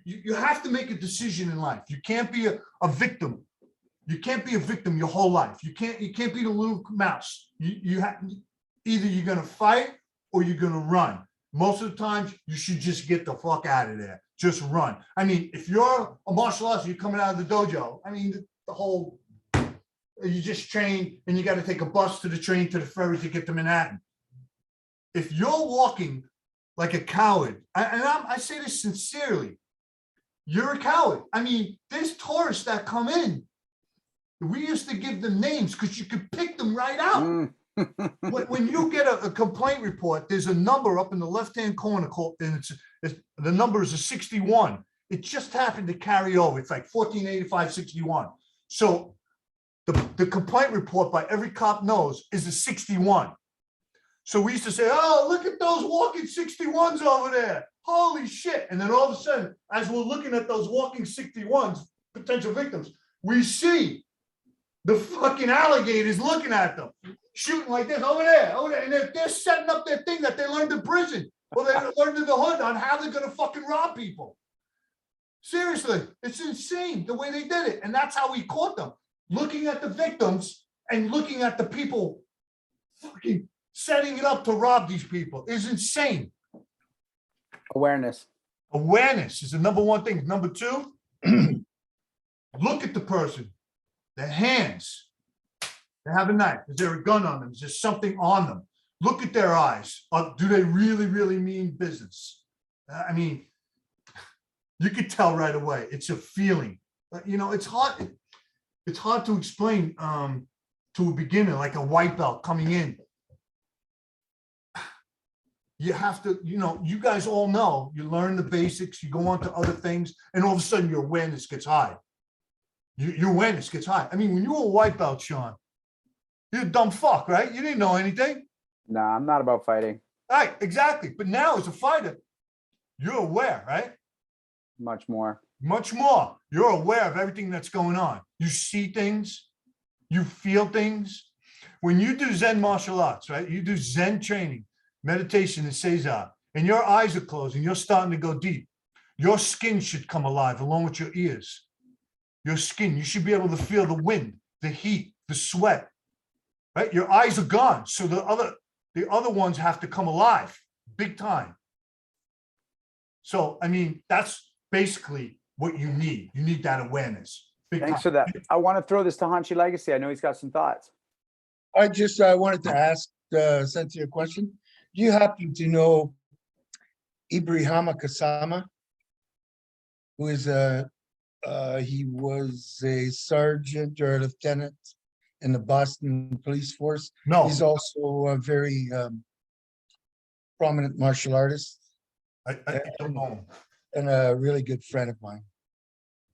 Speaker 2: You have to make a decision in life. You can't be a victim. You can't be a victim your whole life. You can't be the little mouse. You have, either you're gonna fight or you're gonna run. Most of the times, you should just get the fuck out of there. Just run. I mean, if you're a martial artist, you're coming out of the dojo. I mean, the whole, you just train and you got to take a bus to the train to the ferry to get to Manhattan. If you're walking like a coward, I say this sincerely, you're a coward. I mean, there's tourists that come in. We used to give them names because you could pick them right out. When you get a complaint report, there's a number up in the left-hand corner called, and it's the number is a 61. It just happened to carry over. It's like 1485-61. So the complaint report by every cop knows is a 61. So we used to say, oh, look at those walking 61s over there. Holy shit. And then all of a sudden, as we're looking at those walking 61s, potential victims, we see the fucking alligators looking at them, shooting like this over there. And they're setting up their thing that they learned in prison, or they learned in the hood on how they're going to fucking rob people. Seriously, it's insane the way they did it. And that's how we caught them. Looking at the victims and looking at the people fucking setting it up to rob these people is insane.
Speaker 1: Awareness.
Speaker 2: Awareness is the number one thing. Number two, look at the person, their hands. They have a knife. Is there a gun on them? Is there something on them? Look at their eyes. Do they really, really mean business? I mean, you could tell right away. It's a feeling. You know, it's hard. It's hard to explain to a beginner, like a white belt coming in. You have to, you know, you guys all know, you learn the basics, you go on to other things, and all of a sudden your awareness gets high. Your awareness gets high. I mean, when you were a white belt, Sean, you're a dumb fuck, right? You didn't know anything.
Speaker 1: No, I'm not about fighting.
Speaker 2: Right, exactly. But now as a fighter, you're aware, right?
Speaker 1: Much more.
Speaker 2: Much more. You're aware of everything that's going on. You see things, you feel things. When you do Zen martial arts, right? You do Zen training, meditation and Seiza, and your eyes are closed and you're starting to go deep. Your skin should come alive along with your ears. Your skin, you should be able to feel the wind, the heat, the sweat, right? Your eyes are gone. So the other ones have to come alive big time. So, I mean, that's basically what you need. You need that awareness.
Speaker 1: Thanks for that. I want to throw this to Hanshi Legacy. I know he's got some thoughts.
Speaker 5: I wanted to ask Sensei a question. Do you happen to know Ibrahima Kasama, who is he was a sergeant or a lieutenant in the Boston police force?
Speaker 2: No.
Speaker 5: He's also a very prominent martial artist.
Speaker 2: I don't know.
Speaker 5: And a really good friend of mine.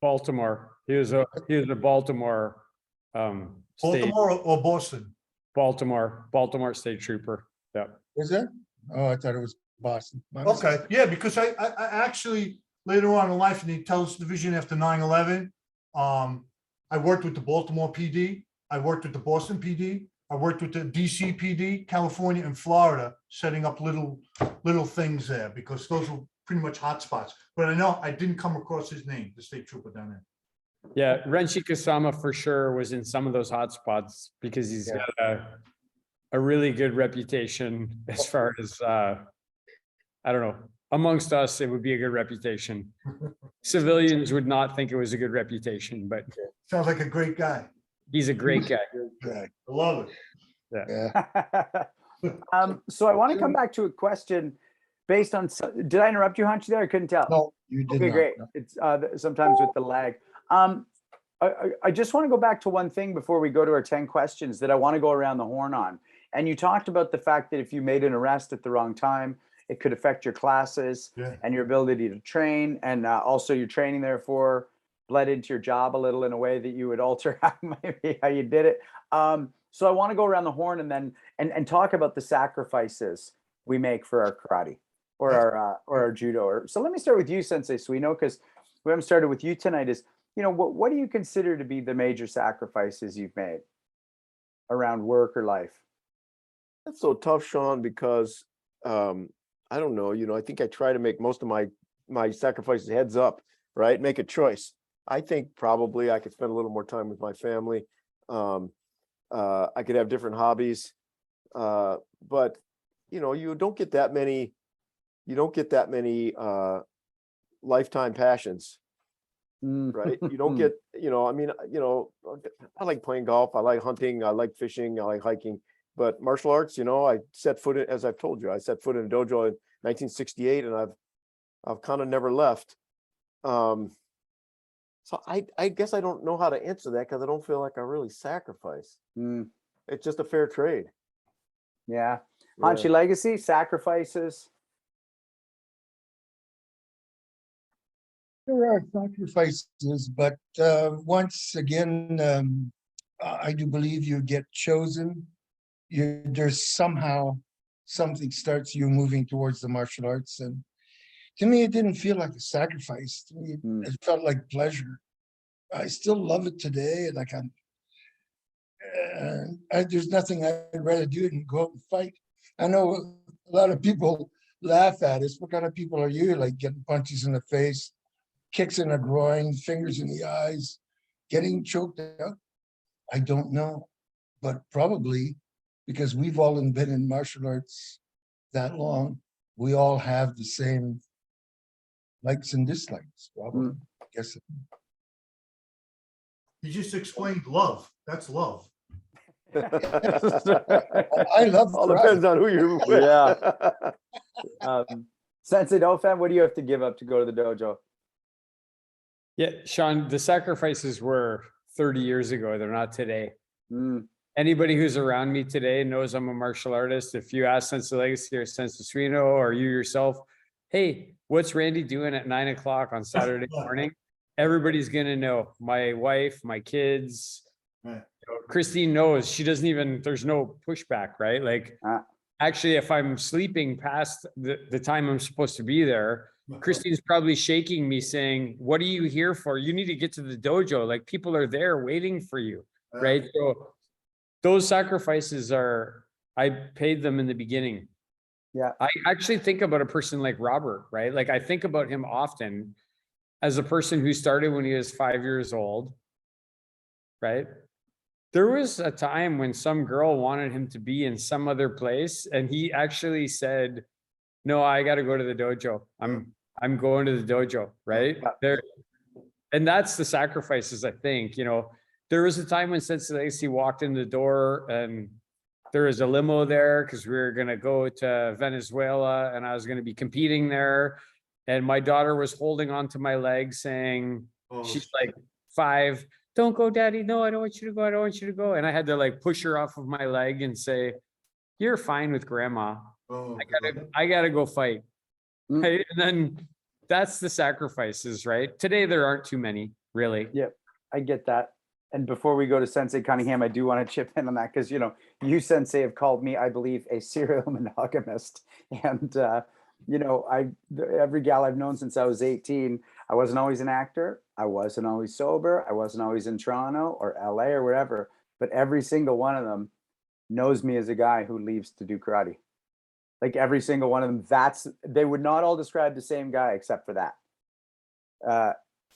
Speaker 4: Baltimore. He was a Baltimore
Speaker 2: Baltimore or Boston?
Speaker 4: Baltimore state trooper. Yeah.
Speaker 5: Was that? Oh, I thought it was Boston.
Speaker 2: Okay, yeah, because I actually later on in life in the intelligence division after 9/11, I worked with the Baltimore PD. I worked with the Boston PD. I worked with the DC PD, California and Florida, setting up little things there because those were pretty much hot spots. But I know I didn't come across his name, the state trooper down there.
Speaker 4: Yeah, Renshi Kasama for sure was in some of those hot spots because he's got a really good reputation as far as I don't know, amongst us it would be a good reputation. Civilians would not think it was a good reputation, but
Speaker 2: Sounds like a great guy.
Speaker 4: he's a great guy.
Speaker 2: I love it.
Speaker 5: Yeah.
Speaker 1: So I want to come back to a question based on, did I interrupt you, Hanshi, there? I couldn't tell.
Speaker 5: No, you did
Speaker 1: Okay,
Speaker 5: not.
Speaker 1: great. It's sometimes with the lag. I just want to go back to one thing before we go to our 10 questions that I want to go around the horn on. And you talked about the fact that if you made an arrest at the wrong time, it could affect your classes and your ability to train. And also your training, therefore, bled into your job a little in a way that you would alter maybe how you did it. So I want to go around the horn and then and talk about the sacrifices we make for our karate or our judo. So let me start with you, Sensei Suino, because we haven't started with you tonight. Is, you know, what do you consider to be the major sacrifices you've made around work or life?
Speaker 3: That's so tough, Sean, because I don't know, you know, I think I try to make most of my sacrifices heads up, right? Make a choice. I think probably I could spend a little more time with my family. I could have different hobbies, but you know, you don't get that many lifetime passions. right? You don't get, I mean, I like playing golf, I like hunting, I like fishing, I like hiking, but martial arts, I set foot in, as I've told you, I set foot in a dojo in 1968, and I've kind of never left. So I guess I don't know how to answer that because I don't feel like I really sacrifice. It's just a fair trade.
Speaker 1: Yeah. Hanshi legacy, sacrifices.
Speaker 5: There are sacrifices, but once again, I do believe you get chosen. There's somehow something starts you moving towards the martial arts, and to me, it didn't feel like a sacrifice. To me, it felt like pleasure. I still love it today. Like there's nothing I'd rather do than go out and fight. I know a lot of people laugh at us. What kind of people are you? Like getting punches in the face, kicks in the groin, fingers in the eyes, getting choked out? I don't know, but probably because we've all been in martial arts that long, we all have the same likes and dislikes, probably. I guess.
Speaker 2: You just explained love. That's love.
Speaker 5: I love
Speaker 3: All
Speaker 5: karate.
Speaker 3: depends on who you're with.
Speaker 1: Yeah. Sensei Dofan, what do you have to give up to go to the dojo?
Speaker 4: Yeah, Sean, the sacrifices were 30 years ago. They're not today. Anybody who's around me today knows I'm a martial artist. If you ask Sensei Legacy or Sensei Suino or you yourself, hey, what's Randy doing at 9 o'clock on Saturday morning? Everybody's going to know. My wife, my kids, Christine knows. She doesn't even, there's no pushback, right? Like, actually, if I'm sleeping past the time I'm supposed to be there, Christine's probably shaking me saying, what are you here for? You need to get to the dojo. Like, people are there waiting for you, right? So those sacrifices I paid them in the beginning.
Speaker 1: Yeah.
Speaker 4: I actually think about a person like Robert, right? Like, I think about him often as a person who started when he was 5 years old, right? There was a time when some girl wanted him to be in some other place, and he actually said, no, I got to go to the dojo. I'm going to the dojo, right? There, and that's the sacrifices, I think. There was a time when Sensei Legacy walked in the door and there was a limo there because we were going to go to Venezuela and I was going to be competing there. And my daughter was holding onto my leg saying, she's like 5, don't go, Daddy. No, I don't want you to go. I don't want you to go. And I had to like push her off of my leg and say, you're fine with Grandma. I gotta go fight. Right? And then that's the sacrifices, right? Today, there aren't too many, really.
Speaker 1: Yep, I get that. And before we go to Sensei Cunningham, I do want to chip in on that because, you, Sensei, have called me, I believe, a serial monogamist. And, every gal I've known since I was 18, I wasn't always an actor. I wasn't always sober. I wasn't always in Toronto or LA or wherever. But every single one of them knows me as a guy who leaves to do karate. Like every single one of them, they would not all describe the same guy except for that.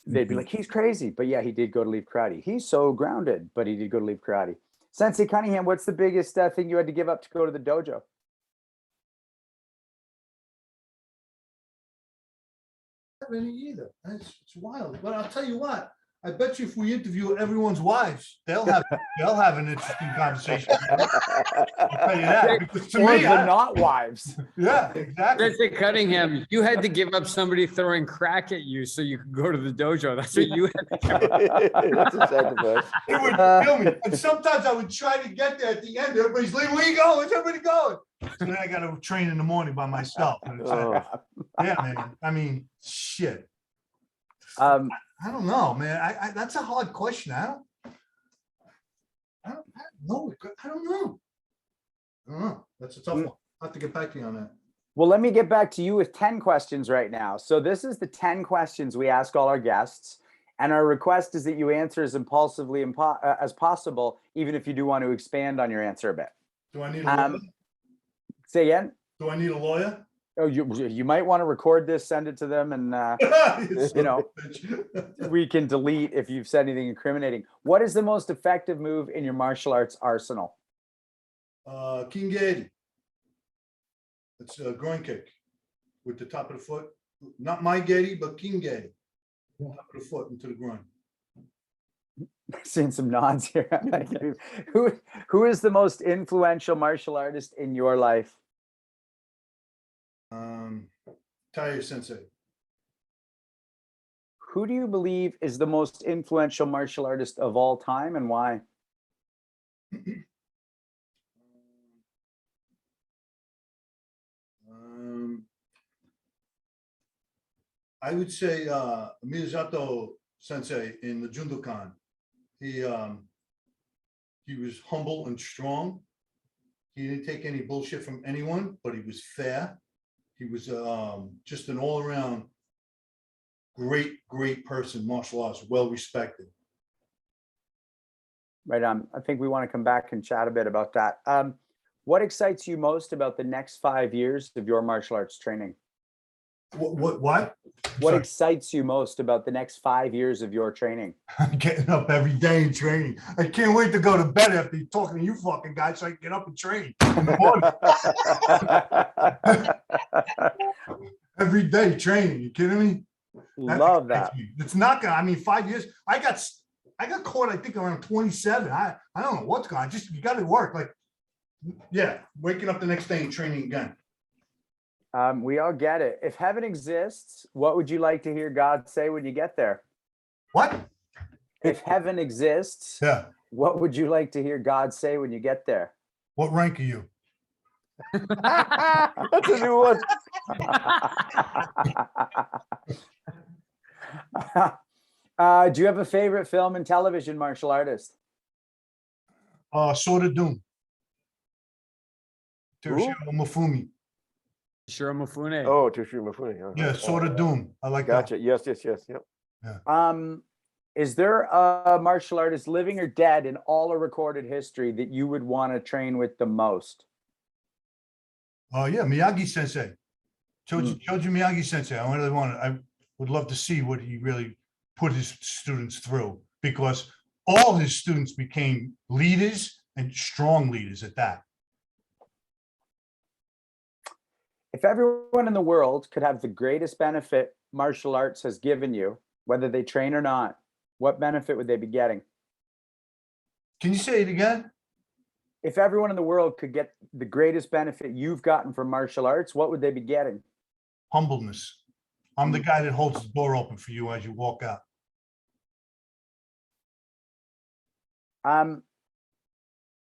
Speaker 1: They'd be like, he's crazy, but yeah, he did go to leave karate. He's so grounded, but he did go to leave karate. Sensei Cunningham, what's the biggest thing you had to give up to go to the dojo?
Speaker 2: Not really either. It's wild. But I'll tell you what. I bet you if we interview everyone's wives, they'll have an interesting conversation. I'll tell you that. Because to me,
Speaker 1: not wives.
Speaker 2: Yeah, exactly.
Speaker 4: Sensei Cunningham, you had to give up somebody throwing crack at you so you could go to the dojo. That's what you had to give up.
Speaker 3: That's a sacrifice.
Speaker 2: It would kill me. And sometimes I would try to get there at the end. Everybody's leaving. Where you going? Where's everybody going? So then I got to train in the morning by myself. And it's like, yeah, man. I mean, shit. I don't know, man. I that's a hard question. I don't know. I don't know. That's a tough one. I'll have to get back to you on that.
Speaker 1: Well, let me get back to you with 10 questions right now. So this is the 10 questions we ask all our guests. And our request is that you answer as impulsively as possible, even if you do want to expand on your answer a bit.
Speaker 2: Do I need a lawyer?
Speaker 1: Say again?
Speaker 2: Do I need a lawyer?
Speaker 1: Oh, you might want to record this, send it to them, and we can delete if you've said anything incriminating. What is the most effective move in your martial arts arsenal?
Speaker 2: Kingeri. It's a groin kick with the top of the foot. Not my geri, but Kingeri. Top of the foot into the groin.
Speaker 1: Seeing some nods here. Who is the most influential martial artist in your life?
Speaker 2: Tireless Sensei.
Speaker 1: Who do you believe is the most influential martial artist of all time, and why?
Speaker 2: I would say Miyazato Sensei in the Jundokan. He was humble and strong. He didn't take any bullshit from anyone, but he was fair. He was just an all-around great person, martial arts, well respected.
Speaker 1: Right on. I think we want to come back and chat a bit about that. What excites you most about the next 5 years of your martial arts training?
Speaker 2: What?
Speaker 1: What
Speaker 2: Sorry.
Speaker 1: excites you most about the next 5 years of your training?
Speaker 2: I'm getting up every day and training. I can't wait to go to bed after talking to you fucking guys so I can get up and train in the morning. Every day training. You kidding me?
Speaker 1: Love that.
Speaker 2: It's not gonna, I mean, 5 years. I got caught, I think, around 27. I don't know what's going on. Just, you got to work. Like, yeah, waking up the next day and training again.
Speaker 1: We all get it. If heaven exists, what would you like to hear God say when you get there?
Speaker 2: What?
Speaker 1: If heaven exists,
Speaker 2: Yeah.
Speaker 1: what would you like to hear God say when you get there?
Speaker 2: What rank are you?
Speaker 3: That's a new one.
Speaker 1: Do you have a favorite film and television martial artist?
Speaker 2: Sword of Doom. Tereshiro Mifune.
Speaker 4: Shiromufune.
Speaker 3: Oh, Toshiro Mifune.
Speaker 2: Yeah, Sword of Doom. I like
Speaker 3: Gotcha.
Speaker 2: that.
Speaker 3: Yes. Yep.
Speaker 1: Is there a martial artist, living or dead, in all of recorded history that you would want to train with the most?
Speaker 2: Yeah, Miyagi Sensei. Choji Miyagi Sensei. I would love to see what he really put his students through, because all his students became leaders and strong leaders at that.
Speaker 1: If everyone in the world could have the greatest benefit martial arts has given you, whether they train or not, what benefit would they be getting?
Speaker 2: Can you say it again?
Speaker 1: If everyone in the world could get the greatest benefit you've gotten from martial arts, what would they be getting?
Speaker 2: Humbleness. I'm the guy that holds the door open for you as you walk out.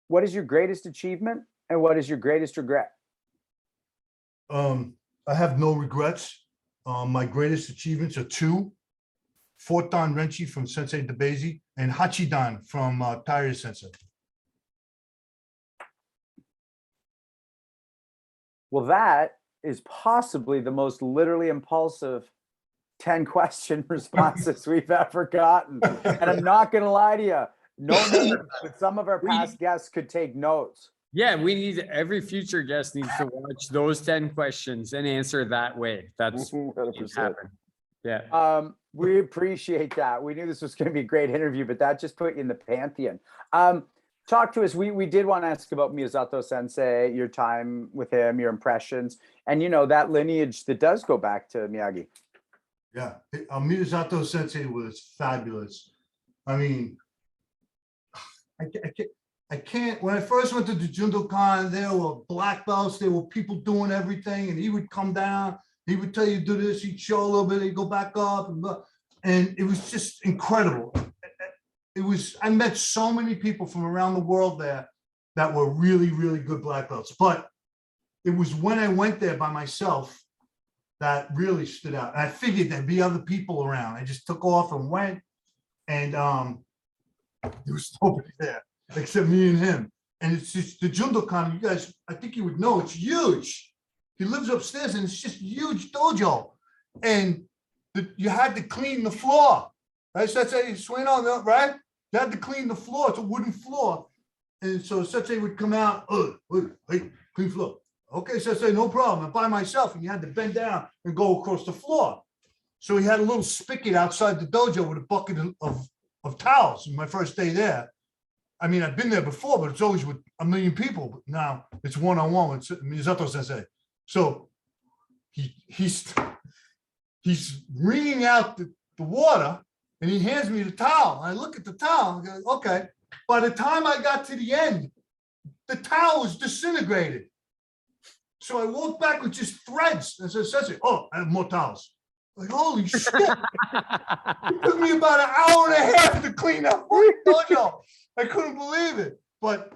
Speaker 1: What is your greatest achievement and what is your greatest regret?
Speaker 2: I have no regrets. My greatest achievements are two: Fourth Dan Renchi from Sensei DeBezi and Hachidan from Tireless Sensei.
Speaker 1: Well, that is possibly the most literally impulsive 10-question responses we've ever gotten. And I'm not going to lie to you, no names, but some of our past guests could take notes.
Speaker 4: Yeah, we need, every future guest needs to watch those 10 questions and answer that way. That's
Speaker 3: 100%.
Speaker 4: happened. Yeah.
Speaker 1: We appreciate that. We knew this was going to be a great interview, but that just put you in the pantheon. Talk to us. We did want to ask about Miyazato Sensei, your time with him, your impressions, and that lineage that does go back to Miyagi.
Speaker 2: Yeah, Miyazato Sensei was fabulous. I mean, I can't. When I first went to the Jundokan, there were black belts. There were people doing everything, and he would come down. He would tell you do this. He'd show a little bit. He'd go back up, and it was just incredible. I met so many people from around the world there that were really, really good black belts. But it was when I went there by myself that really stood out. And I figured there'd be other people around. I just took off and went, and there was nobody there except me and him. And it's just the Jundokan. You guys, I think you would know, it's huge. He lives upstairs, and it's just a huge dojo. And you had to clean the floor. Right? Sensei, swing on, right? You had to clean the floor. It's a wooden floor. And so Sensei would come out, hey, clean floor. Okay, Sensei, no problem. I'm by myself. And you had to bend down and go across the floor. So he had a little spigot outside the dojo with a bucket of towels on my first day there. I mean, I've been there before, but it's always with a million people. But now it's one-on-one with Miyazato Sensei. So he's wringing out the the water and he hands me the towel. I look at the towel and go, okay. By the time I got to the end, the towel was disintegrated. So I walked back with just threads. And so Sensei, oh, I have more towels. Like, holy shit. It took me about an hour and a half to clean up dojo. I couldn't believe it. But,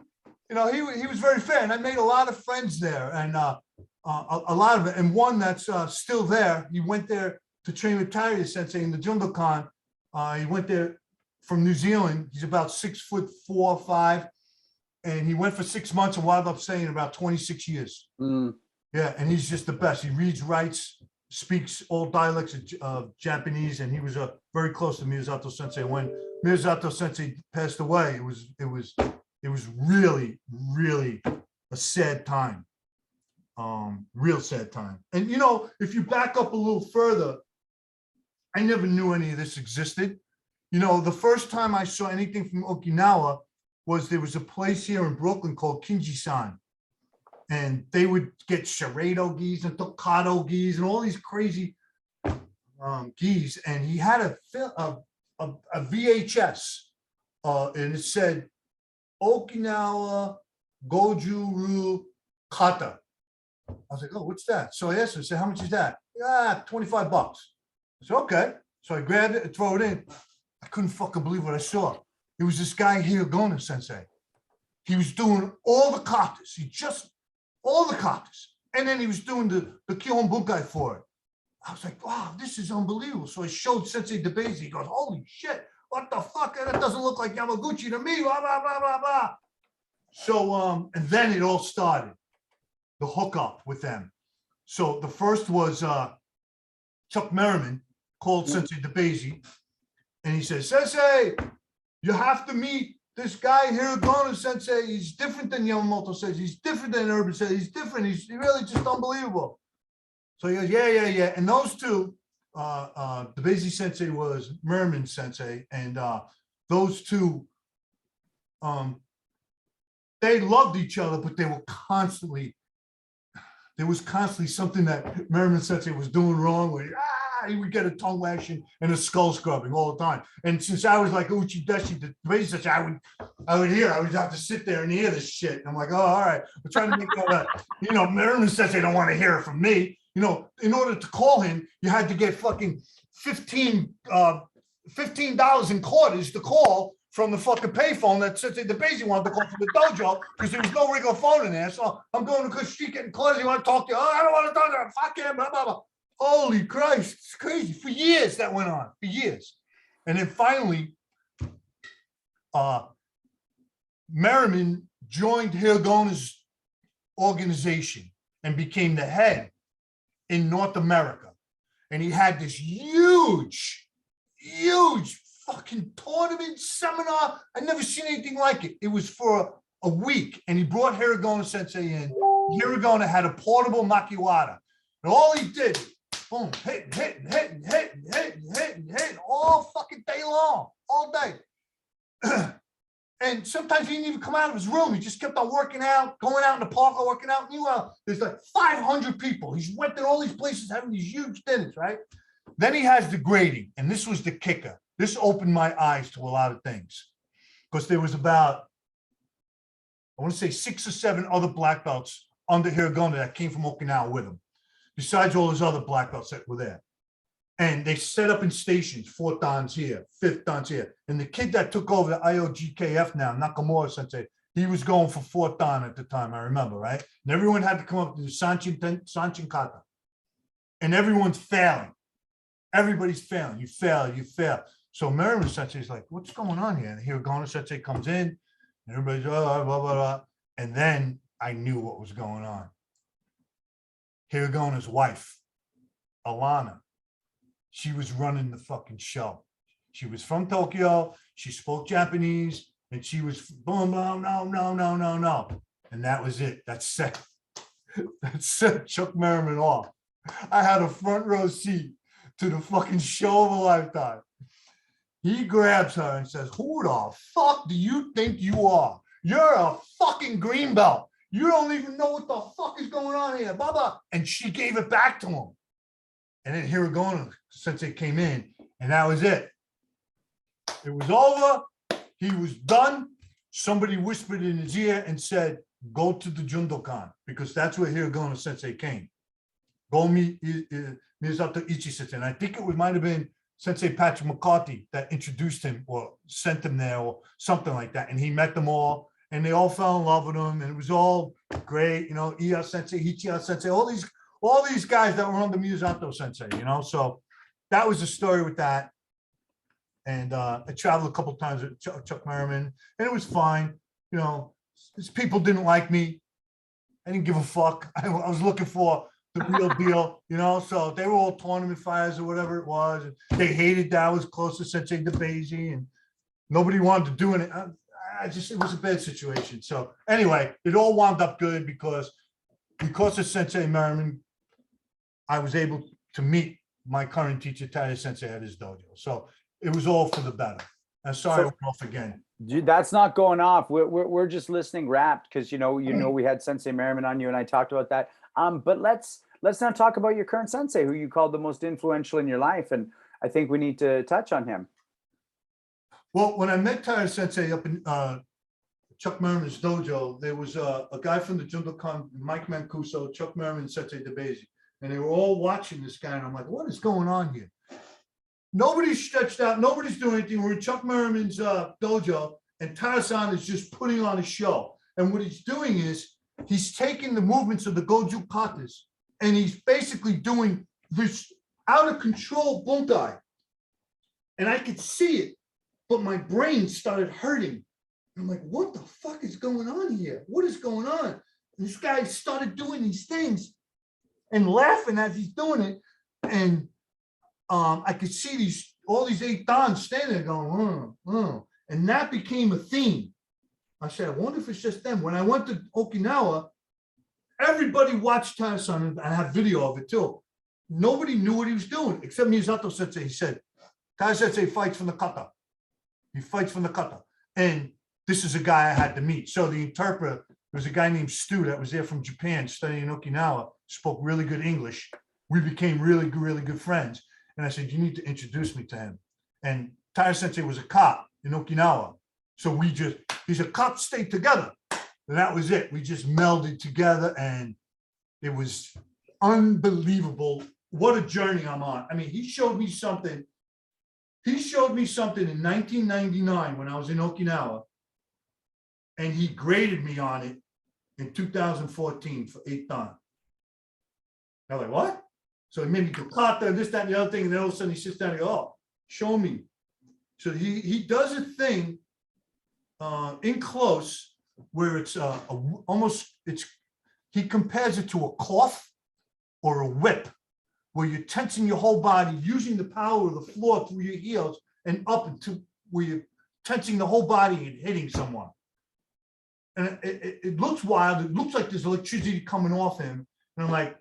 Speaker 2: you know, he was very fair. And I made a lot of friends there. And a lot of it. And one that's still there, he went there to train with tireless Sensei in the Jundokan. He went there from New Zealand. He's about 6'4" or 5. And he went for 6 months and wound up staying about 26 years. Yeah, and he's just the best. He reads, writes, speaks all dialects of Japanese, and he was very close to Miyazato Sensei. When Miyazato Sensei passed away, it was really, really a sad time. Real sad time. And you know, if you back up a little further, I never knew any of this existed. You know, the first time I saw anything from Okinawa was there was a place here in Brooklyn called Kinji-san. And they would get Sharado gis and Tokado gis and all these crazy gis. And he had a VHS and it said Okinawa Gojuryu Karate. I was like, oh, what's that? So I asked him, I said, how much is that? $25. I said, okay. So I grabbed it and throw it in. I couldn't fucking believe what I saw. It was this guy here, Gona Sensei. He was doing all the katas. All the katas. And then he was doing the Kihon Bunkai for it. I was like, wow, this is unbelievable. So I showed Sensei DeBase. He goes, holy shit, what the fuck? That doesn't look like Yamaguchi to me, blah, blah, blah, blah, blah. So, and then it all started, the hookup with them. So the first was Chuck Merriman called Sensei DeBase. And he says, Sensei, you have to meet this guy here, Gona Sensei. He's different than Yamamoto says. He's different than Urban says. He's different. He's really just unbelievable. So he goes, yeah. And those two, DeBase Sensei was Merman Sensei. And those two, they loved each other, but they were constantly, there was constantly something that Merman Sensei was doing wrong with. He would get a tongue lashing and a skull scrubbing all the time. And since I was like Uchi Deshi, the Sensei, I would have to sit there and hear this shit. And I'm like, oh, all right. We're trying to make that, you know, Merman Sensei don't want to hear it from me. You know, in order to call him, you had to get fucking $15 in quarters to call from the fucking payphone that Sensei DeBase wanted to call from the dojo because there was no regular phone in there. So I'm going to she's getting calls. You want to talk to you? Oh, I don't want to talk to her. Fuck him. Blah, blah, blah. Holy Christ, it's crazy. For years that went on, for years. And then finally, Merriman joined Hirgona's organization and became the head in North America. And he had this huge fucking tournament seminar. I'd never seen anything like it. It was for a week. And he brought Hiragona Sensei in. Hiragona had a portable makiwara. And all he did, boom, hitting, all fucking day long, all day. And sometimes he didn't even come out of his room. He just kept on working out, going out in the park or working out. Meanwhile, there's like 500 people. He's went to all these places having these huge dinners, right? Then he has the grading. And this was the kicker. This opened my eyes to a lot of things. Because there was about, I want to say 6 or 7 other black belts under Hiragona that came from Okinawa with him. Besides all his other black belts that were there. And they set up in stations, 4th dans here, 5th dans here. And the kid that took over the IOGKF now, Nakamura Sensei, he was going for 4th dan at the time, I remember, right? And everyone had to come up to the Sanchin Kata. And everyone's failing. Everybody's failing. You fail. So Merriman Sensei is like, what's going on here? And here Gona Sensei comes in, and everybody's blah, blah, blah. And then I knew what was going on. Hiragona's wife, Alana, she was running the fucking show. She was from Tokyo. She spoke Japanese, and she was boom, boom, no. And that was it. That set Chuck Merriman off. I had a front row seat to the fucking show of a lifetime. He grabs her and says, who the fuck do you think you are? You're a fucking green belt. You don't even know what the fuck is going on here, blah, blah. And she gave it back to him. And then Hiragona Sensei came in And that was it. It was over. He was done. Somebody whispered in his ear and said, go to the Jundokan, because that's where Hiragona Sensei came. Go meet Miyazato Sensei. And I think it might have been Sensei Patrick McCarthy that introduced him or sent him there or something like that. And he met them all and they all fell in love with him. And it was all great, you know, Iya Sensei, Hichiya Sensei, all these guys that were on the Miyazato Sensei, you know. So that was the story with that. And I traveled a couple of times with Chuck Merriman, and it was fine. You know, these people didn't like me. I didn't give a fuck. I was looking for the real deal, you know. So they were all tournament fighters or whatever it was. And they hated that I was close to Sensei DeBazy, and nobody wanted to do it. It was a bad situation. So anyway, it all wound up good because of Sensei Merriman, I was able to meet my current teacher, Taya Sensei, at his dojo. So it was all for the better. I'm sorry I went off again.
Speaker 1: Dude, that's not going off. We're just listening rapt because you know we had Sensei Merriman on, you and I talked about that. But let's now talk about your current sensei, who you called the most influential in your life, and I think we need to touch on him.
Speaker 2: Well, when I met Taya Sensei up in Chuck Merriman's dojo, there was a guy from the Jundokan, Mike Mancuso, Chuck Merriman, Sensei DeBazy, and they were all watching this guy, and I'm like, what is going on here? Nobody's stretched out. Nobody's doing anything. We're in Chuck Merriman's dojo, and Tara-san is just putting on a show. And what he's doing is he's taking the movements of the Goju katas, and he's basically doing this out of control bunkai. And I could see it, but my brain started hurting. I'm like, what the fuck is going on here? What is going on? And this guy started doing these things and laughing as he's doing it, and I could see all these 8 dons standing there going, and that became a theme. I said, I wonder if it's just them. When I went to Okinawa, everybody watched Taya-san, and I have video of it too. Nobody knew what he was doing except Miyazato Sensei. He said, Taya Sensei fights from the kata. He fights from the kata. And this is a guy I had to meet. So the interpreter was a guy named Stu that was there from Japan studying in Okinawa, spoke really good English. We became really good friends. And I said, you need to introduce me to him. And Taya Sensei was a cop in Okinawa. So he's a cop, stayed together. And that was it. We just melded together, and it was unbelievable. What a journey I'm on. I mean, he showed me something. He showed me something in 1999 when I was in Okinawa, and he graded me on it in 2014 for 8 dan. I was like, what? So he made me do kata, this, that, and the other thing. And then all of a sudden he sits down and goes, oh, show me. So he does a thing in close where it's he compares it to a cough or a whip, where you're tensing your whole body, using the power of the floor through your heels and up into where you're tensing the whole body and hitting someone. And it looks wild. It looks like there's electricity coming off him. And I'm like,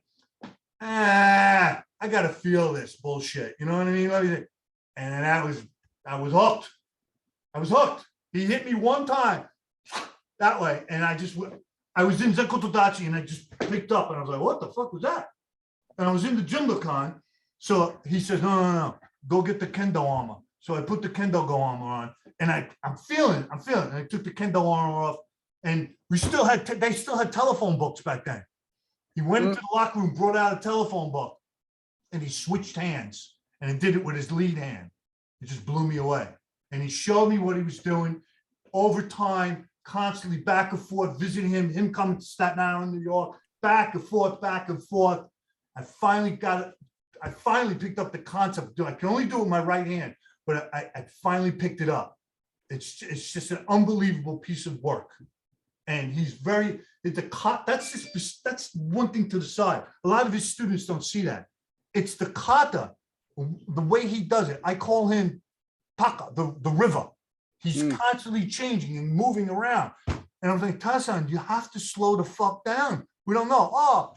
Speaker 2: I gotta feel this bullshit. You know what I mean? And I was hooked. I was hooked. He hit me one time that way, and I was in Zenkotodachi, and I just picked up, and I was like, what the fuck was that? And I was in the Jundokan. So he says, no, go get the kendo armor. So I put the kendo armor on, and I'm feeling it. And I took the kendo armor off, and they still had telephone books back then. He went into the locker room, brought out a telephone book, and he switched hands, and he did it with his lead hand. It just blew me away. And he showed me what he was doing over time, constantly back and forth, visiting him coming to Staten Island, New York, back and forth. I finally got it. I finally picked up the concept. I can only do it with my right hand, but I finally picked it up. It's just an unbelievable piece of work. And he's that's one thing to the side. A lot of his students don't see that. It's the kata, the way he does it. I call him Taka, the river. He's constantly changing and moving around. And I was like, Tasan, you have to slow the fuck down. We don't know.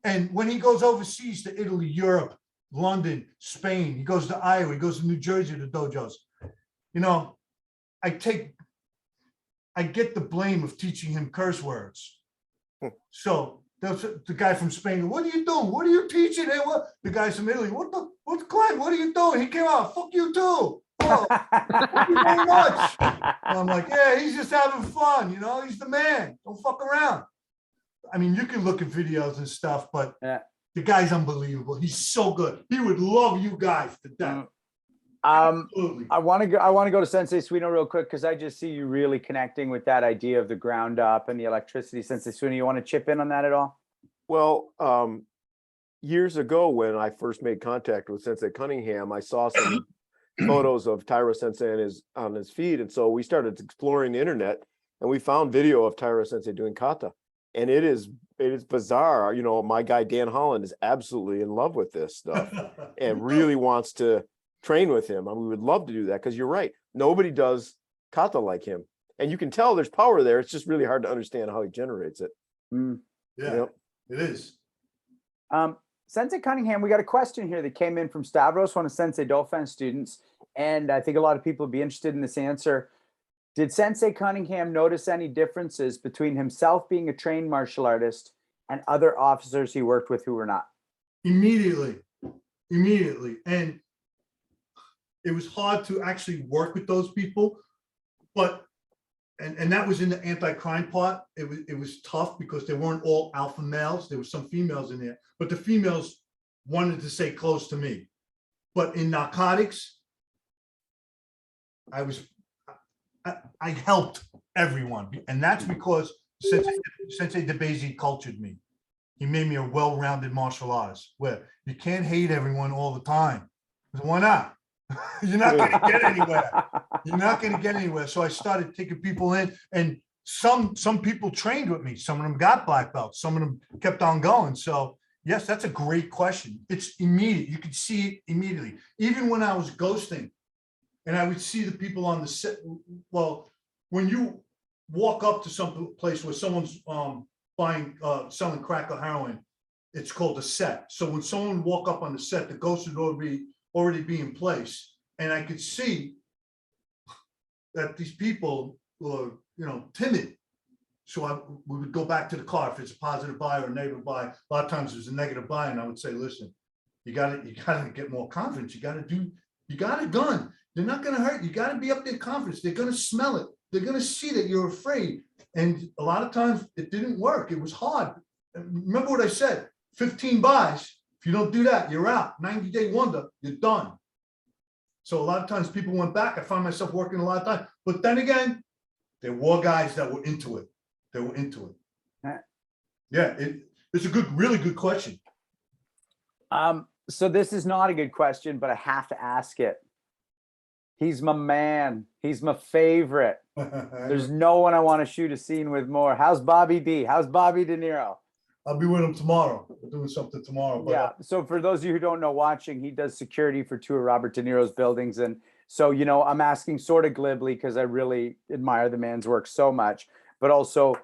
Speaker 2: And when he goes overseas to Italy, Europe, London, Spain, he goes to Iowa, he goes to New Jersey to dojos. You know, I get the blame of teaching him curse words. So the guy from Spain, what are you doing? What are you teaching? Hey, what? The guys from Italy, what what's Glenn? What are you doing? He came out, fuck you too. Oh, thank you very much. And I'm like, yeah, he's just having fun, you know, he's the man. Don't fuck around. I mean, you can look at videos and stuff, but
Speaker 1: Yeah.
Speaker 2: the guy's unbelievable. He's so good. He would love you guys to death. Absolutely.
Speaker 1: I want to go to Sensei Suino real quick because I just see you really connecting with that idea of the ground up and the electricity. Sensei Suino, you want to chip in on that at all?
Speaker 3: Well, years ago when I first made contact with Sensei Cunningham, I saw some photos of Taira Sensei on his feed, and so we started exploring the internet, and we found video of Taira Sensei doing kata, and it is bizarre. You know, my guy Dan Holland is absolutely in love with this stuff and really wants to train with him. I mean, we would love to do that because you're right. Nobody does kata like him, and you can tell there's power there. It's just really hard to understand how he generates it.
Speaker 2: Yeah,
Speaker 3: Yep.
Speaker 2: it is.
Speaker 1: Sensei Cunningham, we got a question here that came in from Stavros, one of Sensei Dauphin's students, and I think a lot of people would be interested in this answer. Did Sensei Cunningham notice any differences between himself being a trained martial artist and other officers he worked with who were not?
Speaker 2: Immediately. And it was hard to actually work with those people, but and that was in the anti-crime part. It was tough because they weren't all alpha males. There were some females in there, but the females wanted to stay close to me. But in narcotics, I helped everyone, and that's because Sensei DeBezi cultured me. He made me a well-rounded martial artist where you can't hate everyone all the time. Why not? You're not going to get anywhere. You're not going to get anywhere. So I started taking people in, and some people trained with me. Some of them got black belts. Some of them kept on going. So yes, that's a great question. It's immediate. You could see it immediately. Even when I was ghosting, and I would see the people on the set. Well, when you walk up to some place where someone's selling crack or heroin, it's called a set. So when someone walk up on the set, the ghost would already be in place, and I could see that these people were, timid. So we would go back to the car if it's a positive buy or a negative buy. A lot of times it was a negative buy, and I would say, listen, you gotta get more confidence. You got a gun. They're not gonna hurt. You gotta be up there confidence. They're gonna smell it. They're gonna see that you're afraid. And a lot of times it didn't work. It was hard. Remember what I said, 15 buys. If you don't do that, you're out. 90-day wonder, you're done. So a lot of times people went back. I found myself working a lot of time. But then again, there were guys that were into it. They were into it. Yeah, it's a really good question.
Speaker 1: So this is not a good question, but I have to ask it. He's my man. He's my favorite. There's no one I want to shoot a scene with more. How's Bobby D? How's Bobby De Niro?
Speaker 2: I'll be with him tomorrow. We're doing something tomorrow. But
Speaker 1: yeah. So for those of you who don't know watching, he does security for 2 of Robert De Niro's buildings. And so, I'm asking sort of glibly because I really admire the man's work so much, but also,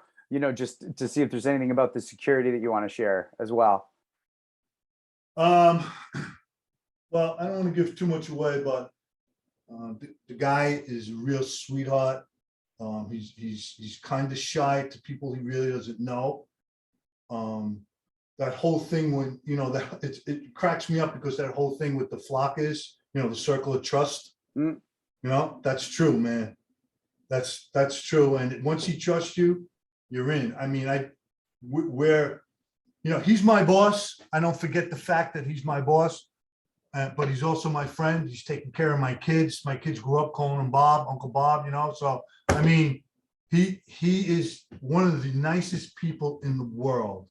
Speaker 1: just to see if there's anything about the security that you want to share as well.
Speaker 2: Well, I don't want to give too much away, but the guy is a real sweetheart. He's kind of shy to people he really doesn't know. That whole thing when it cracks me up because that whole thing with the flock is the circle of trust. That's true, man. That's true. And once he trusts you, you're in. I mean, he's my boss. I don't forget the fact that he's my boss. But he's also my friend. He's taking care of my kids. My kids grew up calling him Bob, Uncle Bob, So, I mean, he is one of the nicest people in the world,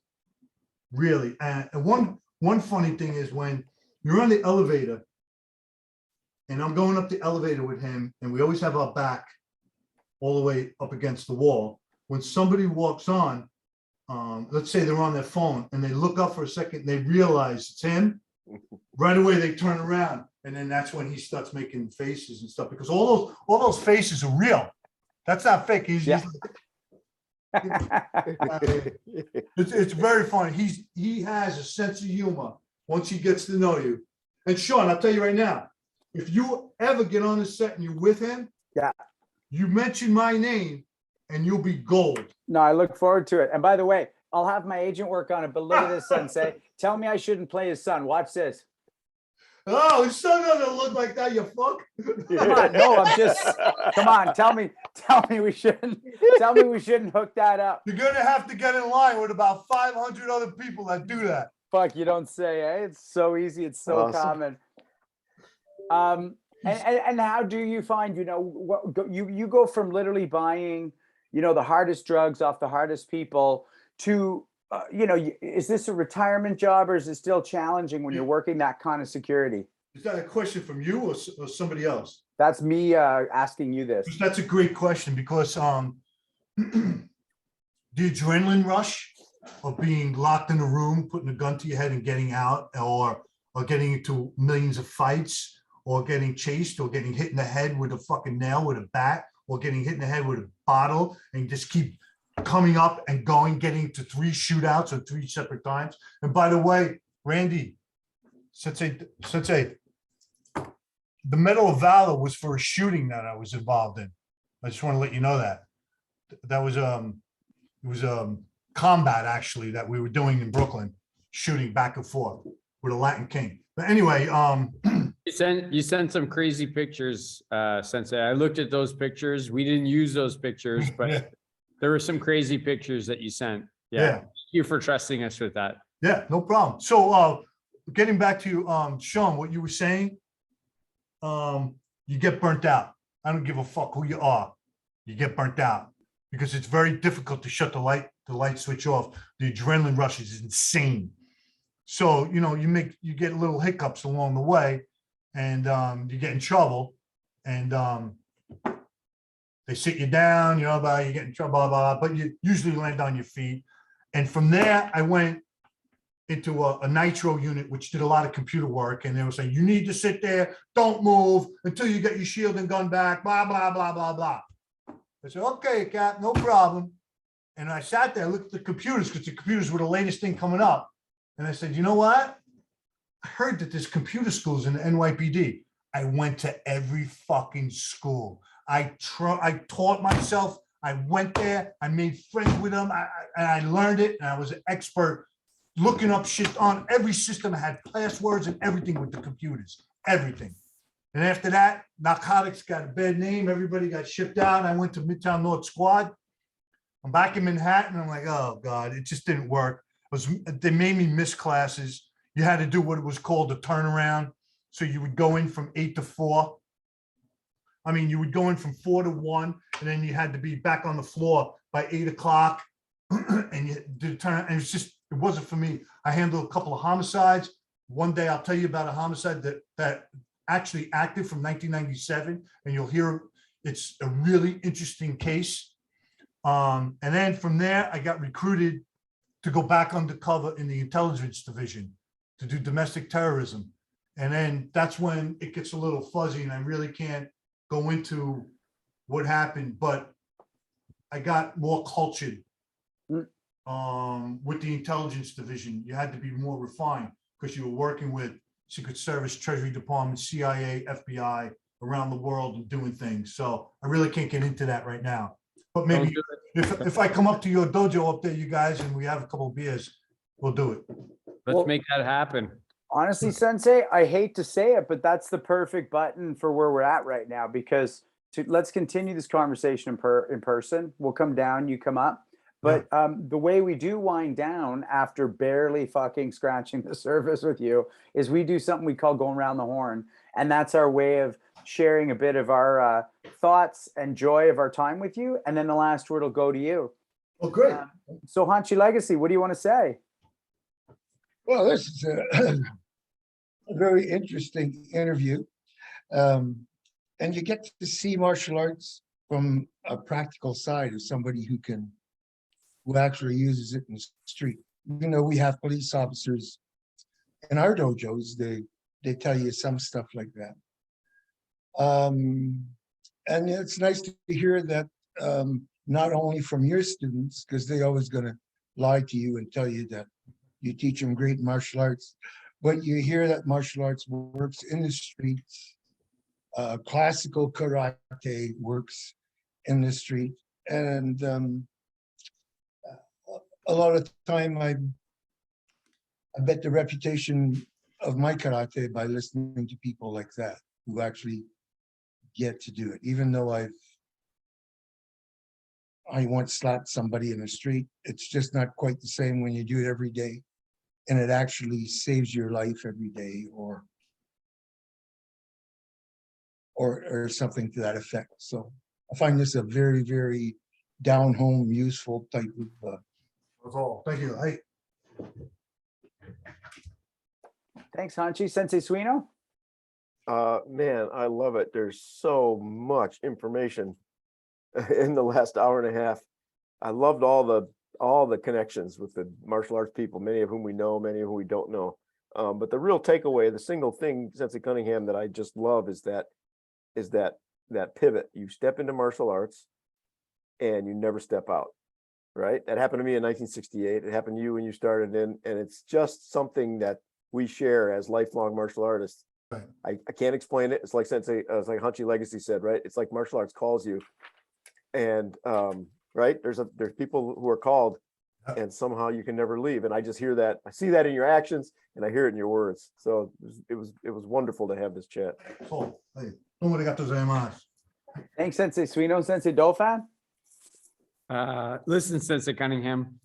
Speaker 2: really. And one funny thing is when you're on the elevator and I'm going up the elevator with him, and we always have our back all the way up against the wall. When somebody walks on, let's say they're on their phone and they look up for a second, and they realize it's him. Right away they turn around, and then that's when he starts making faces and stuff, because all those faces are real. That's not fake. It's very funny. He has a sense of humor once he gets to know you. And Sean, I'll tell you right now, if you ever get on the set and you're with him, you mention my name and you'll be gold.
Speaker 1: No, I look forward to it. And by the way, I'll have my agent work on it, but look at this, Sensei. Tell me I shouldn't play his son. Watch this.
Speaker 2: Oh, his son doesn't look like that, you fuck.
Speaker 1: Come on, no, I'm just. Come on, tell me we shouldn't. Tell me we shouldn't hook that up.
Speaker 2: You're gonna have to get in line with about 500 other people that do that.
Speaker 1: Fuck, you don't say, eh? It's so easy. It's so
Speaker 3: Awesome.
Speaker 1: common. And how do you find, you go from literally buying, the hardest drugs off the hardest people to, is this a retirement job or is it still challenging when you're working that kind of security?
Speaker 2: Is that a question from you or somebody else?
Speaker 1: That's me asking you this.
Speaker 2: That's a great question because the adrenaline rush of being locked in a room, putting a gun to your head and getting out, or getting into millions of fights, or getting chased, or getting hit in the head with a fucking nail with a bat, or getting hit in the head with a bottle, and just keep coming up and going, getting to 3 shootouts at 3 separate times. And by the way, Randy, Sensei, the Medal of Valor was for a shooting that I was involved in. I just want to let you know that. That was it was combat actually that we were doing in Brooklyn, shooting back and forth with a Latin king. But anyway,
Speaker 4: You sent some crazy pictures, Sensei. I looked at those pictures. We didn't use those pictures, but
Speaker 2: Yeah.
Speaker 4: there were some crazy pictures that you sent.
Speaker 2: Yeah.
Speaker 4: Thank you for trusting us with that.
Speaker 2: Yeah, no problem. So getting back to Sean, what you were saying, you get burnt out. I don't give a fuck who you are. You get burnt out because it's very difficult to shut the light switch off. The adrenaline rush is insane. So, you get little hiccups along the way and you get in trouble and they sit you down, you get in trouble, blah, blah, blah, but you usually land on your feet. And from there, I went into a nitro unit, which did a lot of computer work. And they were saying, you need to sit there, don't move until you get your shield and gun back, blah, blah, blah, blah, blah. I said, okay, Cap, no problem. And I sat there, looked at the computers because the computers were the latest thing coming up. And I said, you know what? I heard that there's computer schools in the NYPD. I went to every fucking school. I taught myself. I went there. I made friends with them. I learned it. And I was an expert looking up shit on every system. I had passwords and everything with the computers, everything. And after that, narcotics got a bad name. Everybody got shipped out. I went to Midtown North Squad. I'm back in Manhattan. I'm like, oh God, it just didn't work. They made me miss classes. You had to do what was called a turnaround. So you would go in from 8 to 4. I mean, you would go in from 4 to 1, and then you had to be back on the floor by 8 o'clock. And you did turn, and it wasn't for me. I handled a couple of homicides. One day I'll tell you about a homicide that actually acted from 1997, and you'll hear it's a really interesting case. And then from there, I got recruited to go back undercover in the intelligence division to do domestic terrorism. And then that's when it gets a little fuzzy and I really can't go into what happened, but I got more cultured with the intelligence division. You had to be more refined because you were working with Secret Service, Treasury Department, CIA, FBI around the world and doing things. So I really can't get into that right now. But maybe if I come up to your dojo up there, you guys, and we have a couple of beers, we'll do it.
Speaker 4: Let's make that happen.
Speaker 1: Honestly, Sensei, I hate to say it, but that's the perfect button for where we're at right now, because let's continue this conversation in person. We'll come down, you come up. But the way we do wind down after barely fucking scratching the surface with you is we do something we call going around the horn. And that's our way of sharing a bit of our thoughts and joy of our time with you. And then the last word will go to you.
Speaker 2: Oh, great.
Speaker 1: So Hanchi Legacy, what do you want to say?
Speaker 5: Well, this is a very interesting interview. And you get to see martial arts from a practical side of somebody who actually uses it in the street. We have police officers in our dojos, they tell you some stuff like that. And it's nice to hear that not only from your students, because they're always going to lie to you and tell you that you teach them great martial arts, but you hear that martial arts works in the streets. Classical karate works in the street. And a lot of the time, I bet the reputation of my karate by listening to people like that who actually get to do it. Even though I once slapped somebody in the street, it's just not quite the same when you do it every day, and it actually saves your life every day, or something to that effect. So I find this a very, very down home, useful type of.
Speaker 2: That's all. Thank you. Hey,
Speaker 1: Thanks, Hanshi. Sensei Suino?
Speaker 3: Man, I love it. There's so much information in the last hour and a half. I loved all the connections with the martial arts people, many of whom we know, many of whom we don't know. But the real takeaway, the single thing, Sensei Cunningham, that I just love is that pivot. You step into martial arts and you never step out. Right? That happened to me in 1968. It happened to you when you started in, and it's just something that we share as lifelong martial artists.
Speaker 2: Right.
Speaker 3: I can't explain it. It's like it's like Hanshi Legacy said, right? It's like martial arts calls you, and right, there's people who are called, and somehow you can never leave. And I just hear that. I see that in your actions, and I hear it in your words. So it was wonderful to have this chat.
Speaker 2: so, hey, nobody got those AMIs.
Speaker 1: Thanks, Sensei Suino. Sensei Dauphin?
Speaker 4: Listen, Sensei Cunningham,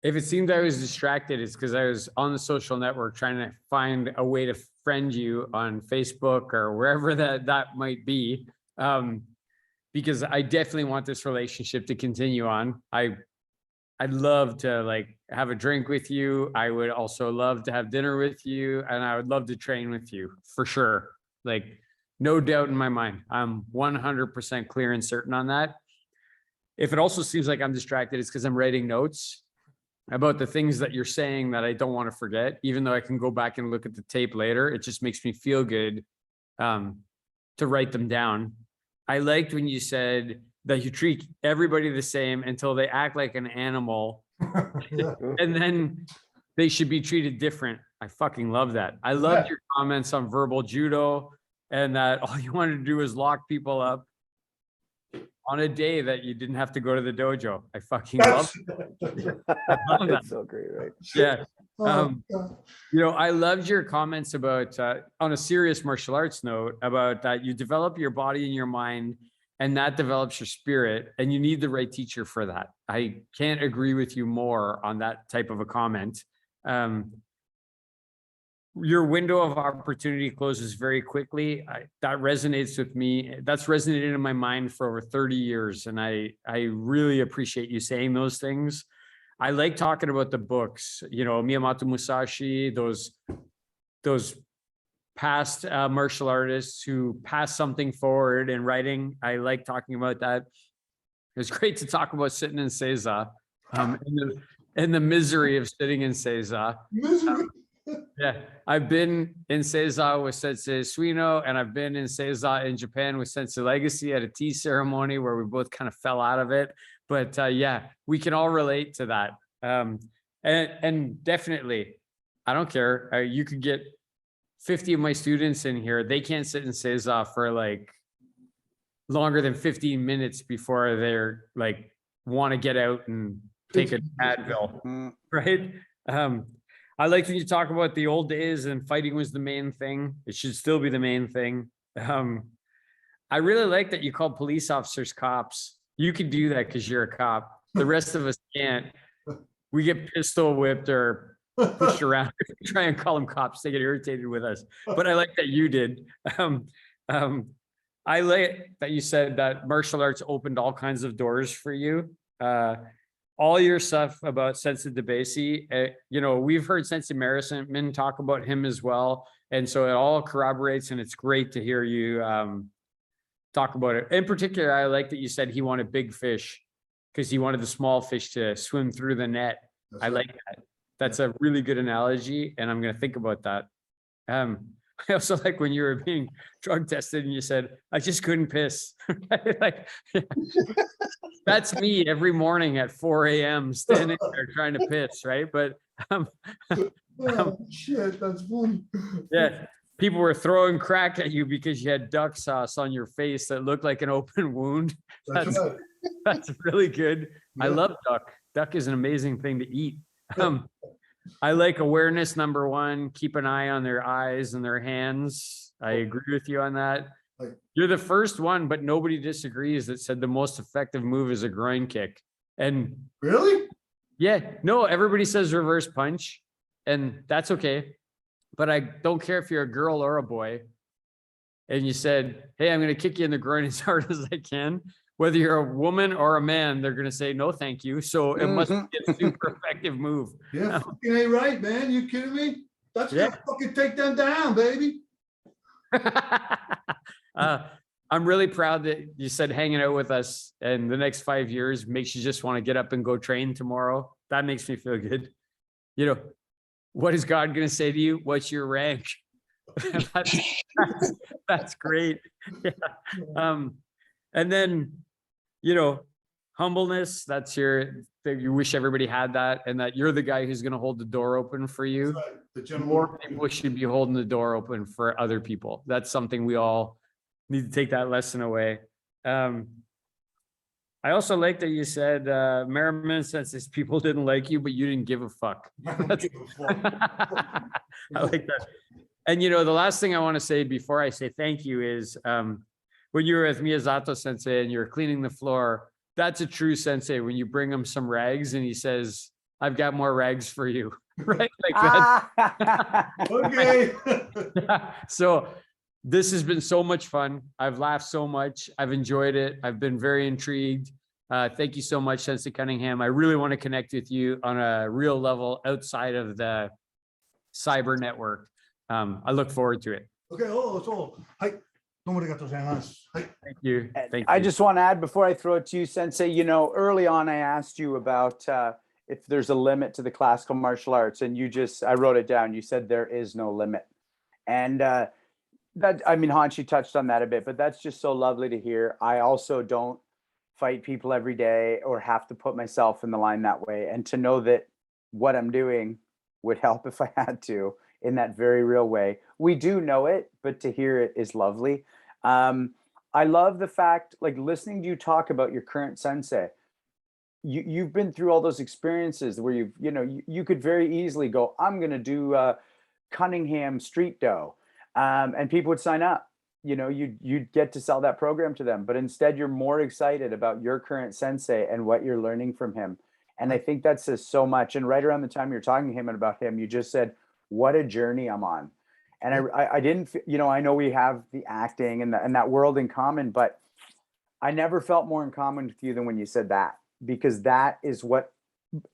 Speaker 4: if it seemed I was distracted, it's because I was on the social network trying to find a way to friend you on Facebook or wherever that might be. Because I definitely want this relationship to continue on. I'd love to like have a drink with you. I would also love to have dinner with you, and I would love to train with you for sure. Like, no doubt in my mind. I'm 100% clear and certain on that. If it also seems like I'm distracted, it's because I'm writing notes about the things that you're saying that I don't want to forget, even though I can go back and look at the tape later. It just makes me feel good to write them down. I liked when you said that you treat everybody the same until they act like an animal and then they should be treated different. I fucking love that. I loved your comments on verbal judo and that all you wanted to do was lock people up on a day that you didn't have to go to the dojo. I fucking love that.
Speaker 3: It's so great, right?
Speaker 4: Yeah.
Speaker 2: Oh,
Speaker 4: I loved your comments about, on a serious martial arts note, about that you develop your body and your mind, and that develops your spirit, and you need the right teacher for that. I can't agree with you more on that type of a comment. Your window of opportunity closes very quickly. That resonates with me. That's resonated in my mind for over 30 years. And I really appreciate you saying those things. I like talking about the books, Miyamoto Musashi, those past martial artists who passed something forward in writing. I like talking about that. It was great to talk about sitting in Seiza, and the misery of sitting in Seiza. Yeah, I've been in Seiza with Sensei Suino, and I've been in Seiza in Japan with Sensei Legacy at a tea ceremony where we both kind of fell out of it. But yeah, we can all relate to that. And definitely, I don't care. You could get 50 of my students in here. They can't sit in Seiza for like longer than 15 minutes before they're like want to get out and take an Advil, right? I like when you talk about the old days and fighting was the main thing. It should still be the main thing. I really like that you call police officers cops. You can do that because you're a cop. The rest of us can't. We get pistol whipped or pushed around. Try and call them cops. They get irritated with us. But I like that you did. I like that you said that martial arts opened all kinds of doors for you. All your stuff about Sensei Debasi, we've heard Sensei Marisan talk about him as well. And so it all corroborates, and it's great to hear you talk about it. In particular, I like that you said he wanted big fish because he wanted the small fish to swim through the net. I like that. That's a really good analogy, and I'm going to think about that. I also like when you were being drug tested and you said, I just couldn't piss. Like, that's me every morning at 4 a.m. standing there trying to piss, right? But
Speaker 2: shit, that's funny.
Speaker 4: yeah, people were throwing crack at you because you had duck sauce on your face that looked like an open wound. That's really good.
Speaker 2: Yeah.
Speaker 4: I love duck. Duck is an amazing thing to eat. I like awareness, number one. Keep an eye on their eyes and their hands. I agree with you on that.
Speaker 2: Like-
Speaker 4: You're the first one, but nobody disagrees that said the most effective move is a groin kick. And
Speaker 2: Really?
Speaker 4: yeah, no, everybody says reverse punch, and that's okay. But I don't care if you're a girl or a boy. And you said, hey, I'm going to kick you in the groin as hard as I can. Whether you're a woman or a man, they're going to say, no, thank you. So it must be a super effective move.
Speaker 2: Yeah, fucking ain't right, man. You kidding me? That's
Speaker 4: Yeah.
Speaker 2: gonna fucking take them down, baby.
Speaker 4: I'm really proud that you said hanging out with us and the next 5 years makes you just want to get up and go train tomorrow. That makes me feel good. You know, what is God going to say to you? What's your rank? that's great. Yeah. And then, you know, humbleness, that's you wish everybody had that, and that you're the guy who's going to hold the door open for you.
Speaker 2: Right. The gentleman.
Speaker 4: More people should be holding the door open for other people. That's something we all need to take that lesson away. I also like that you said, Merriman Sensei's people didn't like you, but you didn't give a fuck.
Speaker 2: I don't give a fuck.
Speaker 4: I like that. And you know, the last thing I want to say before I say thank you is, when you were with Miyazato Sensei and you're cleaning the floor, that's a true sensei. When you bring him some rags and he says, I've got more rags for you, right? Like that.
Speaker 2: Okay.
Speaker 4: So this has been so much fun. I've laughed so much. I've enjoyed it. I've been very intrigued. Thank you so much, Sensei Cunningham. I really want to connect with you on a real level outside of the cyber network. I look forward to it.
Speaker 2: Okay. So, hi.
Speaker 4: Thank you. Thank
Speaker 1: I
Speaker 4: you.
Speaker 1: just want to add before I throw it to you, Sensei, you know, early on, I asked you about if there's a limit to the classical martial arts, and I wrote it down. You said there is no limit. And that, I mean, Hanshi touched on that a bit, but that's just so lovely to hear. I also don't fight people every day or have to put myself in the line that way. And to know that what I'm doing would help if I had to, in that very real way. We do know it, but to hear it is lovely. I love the fact, like listening to you talk about your current sensei. You've been through all those experiences where you could very easily go, I'm going to do Cunningham Street Dough, and people would sign up. You know, you'd get to sell that program to them, but instead you're more excited about your current sensei and what you're learning from him. And I think that says so much. And right around the time you're talking to him and about him, you just said, what a journey I'm on. And I didn't, you know, I know we have the acting and that world in common, but I never felt more in common with you than when you said that, because that is what,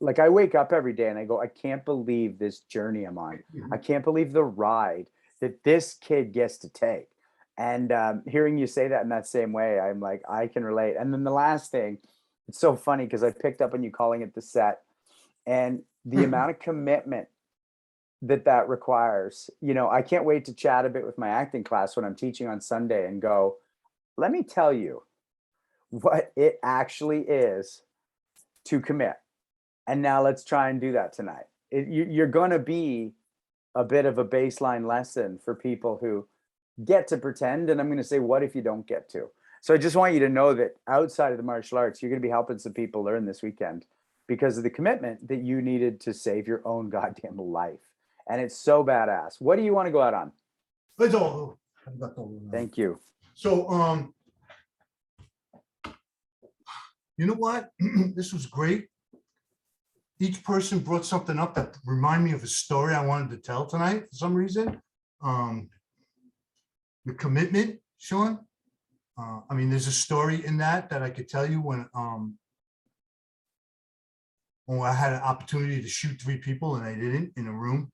Speaker 1: like, I wake up every day and I go, I can't believe this journey I'm on. I can't believe the ride that this kid gets to take. And hearing you say that in that same way, I'm like, I can relate. And then the last thing, it's so funny because I picked up on you calling it the set, and the amount of commitment that requires. You know, I can't wait to chat a bit with my acting class when I'm teaching on Sunday and go, let me tell you what it actually is to commit. And now let's try and do that tonight. You're going to be a bit of a baseline lesson for people who get to pretend. And I'm going to say, what if you don't get to? So I just want you to know that outside of the martial arts, you're going to be helping some people learn this weekend because of the commitment that you needed to save your own goddamn life. And it's so badass. What do you want to go out on? Thank you.
Speaker 2: So, you know what? This was great. Each person brought something up that reminded me of a story I wanted to tell tonight for some reason. The commitment, Sean. I mean, there's a story in that I could tell you when I had an opportunity to shoot 3 people and I didn't in a room.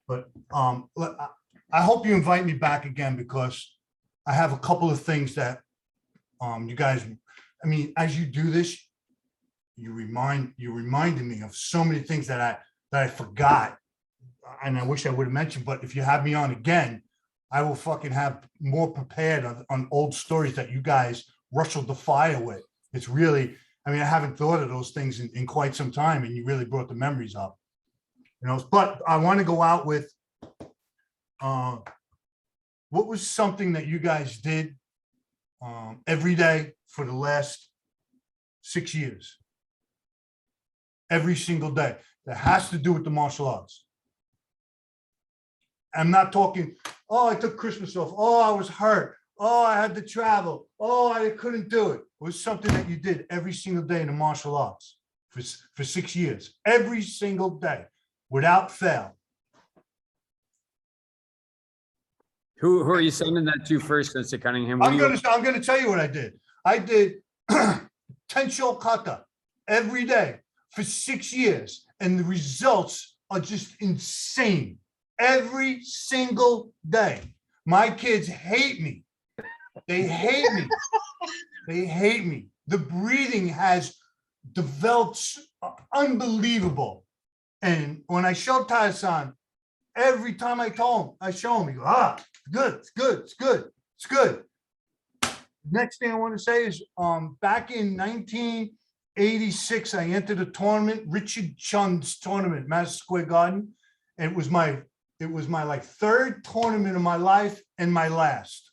Speaker 2: But I hope you invite me back again, because I have a couple of things that you guys, I mean, as you do this, you reminded me of so many things that I forgot, and I wish I would have mentioned. But if you have me on again, I will fucking have more prepared on old stories that you guys rustled the fire with. It's really, I mean, I haven't thought of those things in quite some time, and you really brought the memories up. You know, but I want to go out with what was something that you guys did every day for the last 6 years? Every single day. that has to do with the martial arts. I'm not talking, oh, I took Christmas off. Oh, I was hurt. Oh, I had to travel. Oh, I couldn't do it. It was something that you did every single day in the martial arts for 6 years, every single day, without fail.
Speaker 4: Who are you sending that to first, Sensei Cunningham?
Speaker 2: I'm gonna tell you what I did. I did tensho kata every day for 6 years, and the results are just insane. Every single day. My kids hate me. They hate me. They hate me. The breathing has developed unbelievable. And when I show Tai-san, every time I show him, he goes, good, it's good, it's good, it's good. Next thing I want to say is back in 1986, I entered a tournament, Richard Chun's tournament, Madison Square Garden. And it was my like third tournament of my life and my last.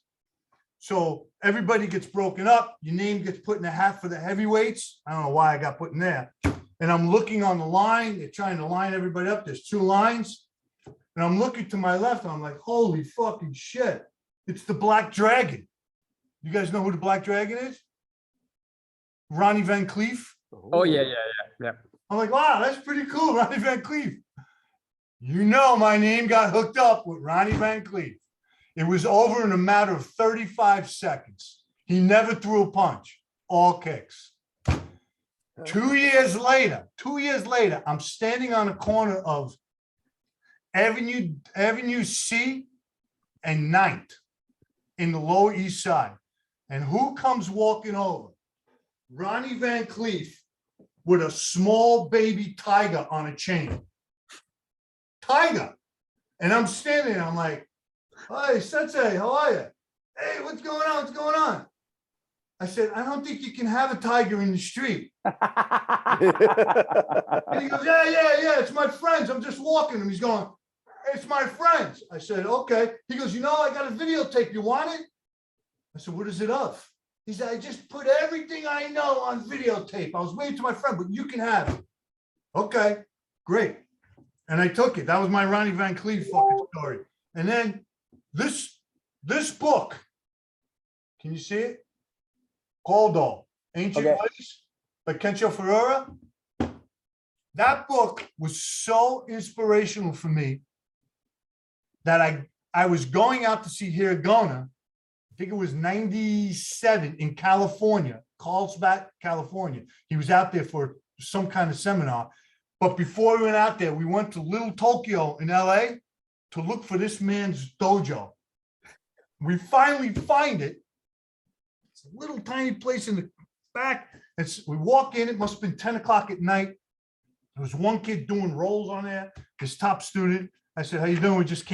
Speaker 2: So everybody gets broken up. Your name gets put in a hat for the heavyweights. I don't know why I got put in there. And I'm looking on the line. They're trying to line everybody up. There's 2 lines. And I'm looking to my left. And I'm like, holy fucking shit. It's the Black Dragon. You guys know who the Black Dragon is? Ronnie Van Cleef.
Speaker 4: Oh, yeah.
Speaker 2: I'm like, wow, that's pretty cool, Ronnie Van Cleef. You know, my name got hooked up with Ronnie Van Cleef. It was over in a matter of 35 seconds. He never threw a punch, all kicks. 2 years later, I'm standing on the corner of Avenue C and 9th in the Lower East Side. And who comes walking over? Ronnie Van Cleef with a small baby tiger on a chain. Tiger. And I'm standing there, I'm like, hi, Sensei, how are you? Hey, what's going on? What's going on? I said, I don't think you can have a tiger in the street. And he goes, yeah, it's my friends. I'm just walking. And he's going, it's my friends. I said, okay. He goes, you know, I got a videotape. You want it? I said, what is it of? He said, I just put everything I know on videotape. I was waiting to my friend, but you can have it. Okay, great. And I took it. That was my Ronnie Van Cleef fucking story. And then this book, can you see it? Called Ancient Ways by Kensho Ferreira. That book was so inspirational for me that I was going out to see Hiragona. I think it was 97 in California, Carlsbad, California. He was out there for some kind of seminar. But before we went out there, we went to Little Tokyo in LA to look for this man's dojo. We finally find it. It's a little tiny place in the back. We walk in, it must have been 10 o'clock at night. There was one kid doing rolls on there, his top student. I said, how you doing? We just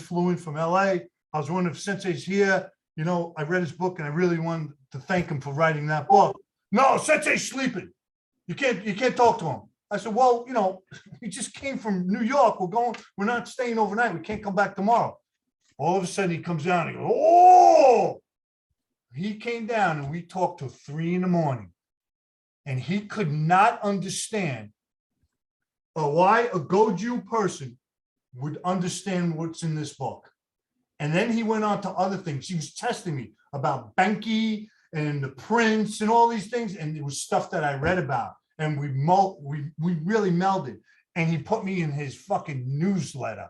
Speaker 2: flew in from LA. I was wondering if Sensei's here. You know, I read his book and I really wanted to thank him for writing that book. No, Sensei's sleeping. You can't talk to him. I said, well, you know, he just came from New York. We're not staying overnight. We can't come back tomorrow. All of a sudden he comes down and he goes, oh, he came down and we talked till 3 a.m. and he could not understand why a Goju person would understand what's in this book. And then he went on to other things. He was testing me about Benki and the Prince and all these things. And it was stuff that I read about. And we really melded. And he put me in his fucking newsletter.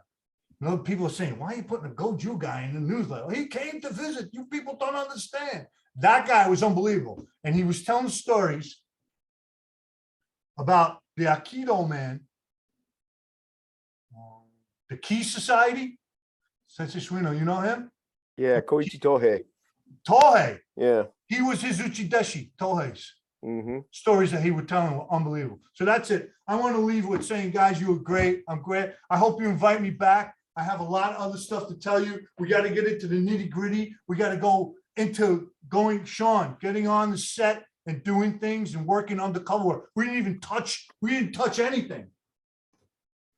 Speaker 2: You know, people are saying, why are you putting a Goju guy in the newsletter? He came to visit. You people don't understand. That guy was unbelievable. And he was telling stories about the Aikido man, the Key Society. Sensei Suino, you know him?
Speaker 3: Yeah, Koichi Tohei.
Speaker 2: Tohei.
Speaker 3: Yeah.
Speaker 2: He was his Uchideshi, Tohei's.
Speaker 3: Mm-hmm.
Speaker 2: Stories that he would tell were unbelievable. So that's it. I want to leave with saying, guys, you were great. I'm great. I hope you invite me back. I have a lot of other stuff to tell you. We got to get into the nitty gritty. We got to go into getting on the set and doing things and working undercover. We didn't touch anything.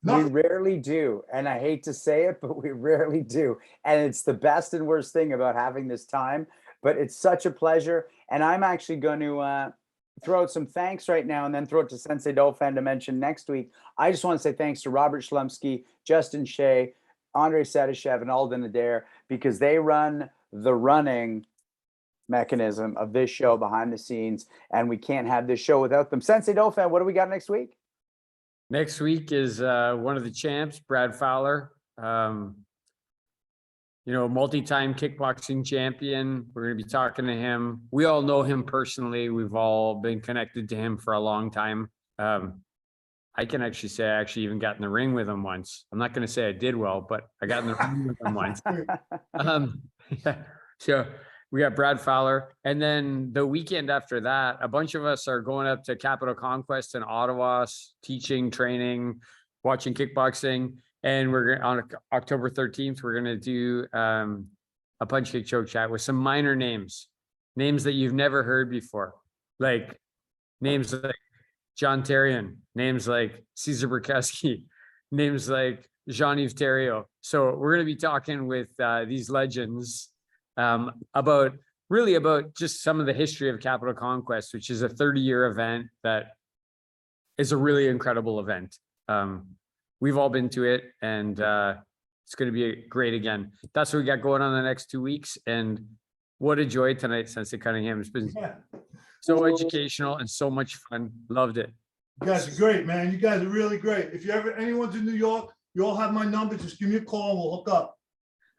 Speaker 2: Nothing.
Speaker 1: We rarely do. And I hate to say it, but we rarely do. And it's the best and worst thing about having this time, but it's such a pleasure. And I'm actually going to throw out some thanks right now and then throw it to Sensei Dauphin to mention next week. I just want to say thanks to Robert Schlumsky, Justin Shea, Andre Sadishev, and Alden Adair, because they run the running mechanism of this show behind the scenes, and we can't have this show without them. Sensei Dauphin, what do we got next week?
Speaker 4: Next week is one of the champs, Brad Fowler. Multi-time kickboxing champion. We're going to be talking to him. We all know him personally. We've all been connected to him for a long time. I can actually say I actually even got in the ring with him once. I'm not going to say I did well, but I got in the ring with him once. So we got Brad Fowler. And then the weekend after that, a bunch of us are going up to Capital Conquest in Ottawa, teaching, training, watching kickboxing. And we're on October 13th, we're going to do a punch kick choke chat with some minor names that you've never heard before, like names like John Terrian, names like Cesar Burkowski, names like Jean-Yves Theriault. So we're going to be talking with these legends about just some of the history of Capital Conquest, which is a 30-year event that is a really incredible event. We've all been to it, and it's going to be great again. That's what we got going on the next 2 weeks. And what a joy tonight, Sensei Cunningham. It's been so educational and so much fun. Loved it.
Speaker 2: You guys are great, man. You guys are really great. If anyone's in New York, you all have my number. Just give me a call and we'll hook up.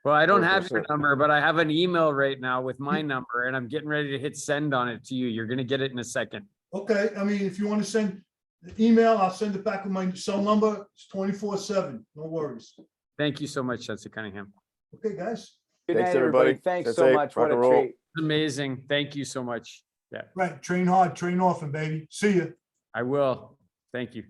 Speaker 4: Well, I don't have your number, but I have an email right now with my number, and I'm getting ready to hit send on it to you. You're going to get it in a second.
Speaker 2: Okay. I mean, if you want to send the email, I'll send it back with my cell number. It's 24/7. No worries.
Speaker 4: Thank you so much, Sensei Cunningham.
Speaker 2: Okay, guys.
Speaker 1: Good
Speaker 3: Thanks,
Speaker 1: night, everybody.
Speaker 3: everybody.
Speaker 1: Thanks
Speaker 3: Sensei,
Speaker 1: so much.
Speaker 3: rock
Speaker 1: What a
Speaker 3: and roll.
Speaker 1: treat.
Speaker 4: Amazing. Thank you so much. Yeah,
Speaker 2: Right. Train hard, train often, baby. See ya.
Speaker 4: I will. Thank you.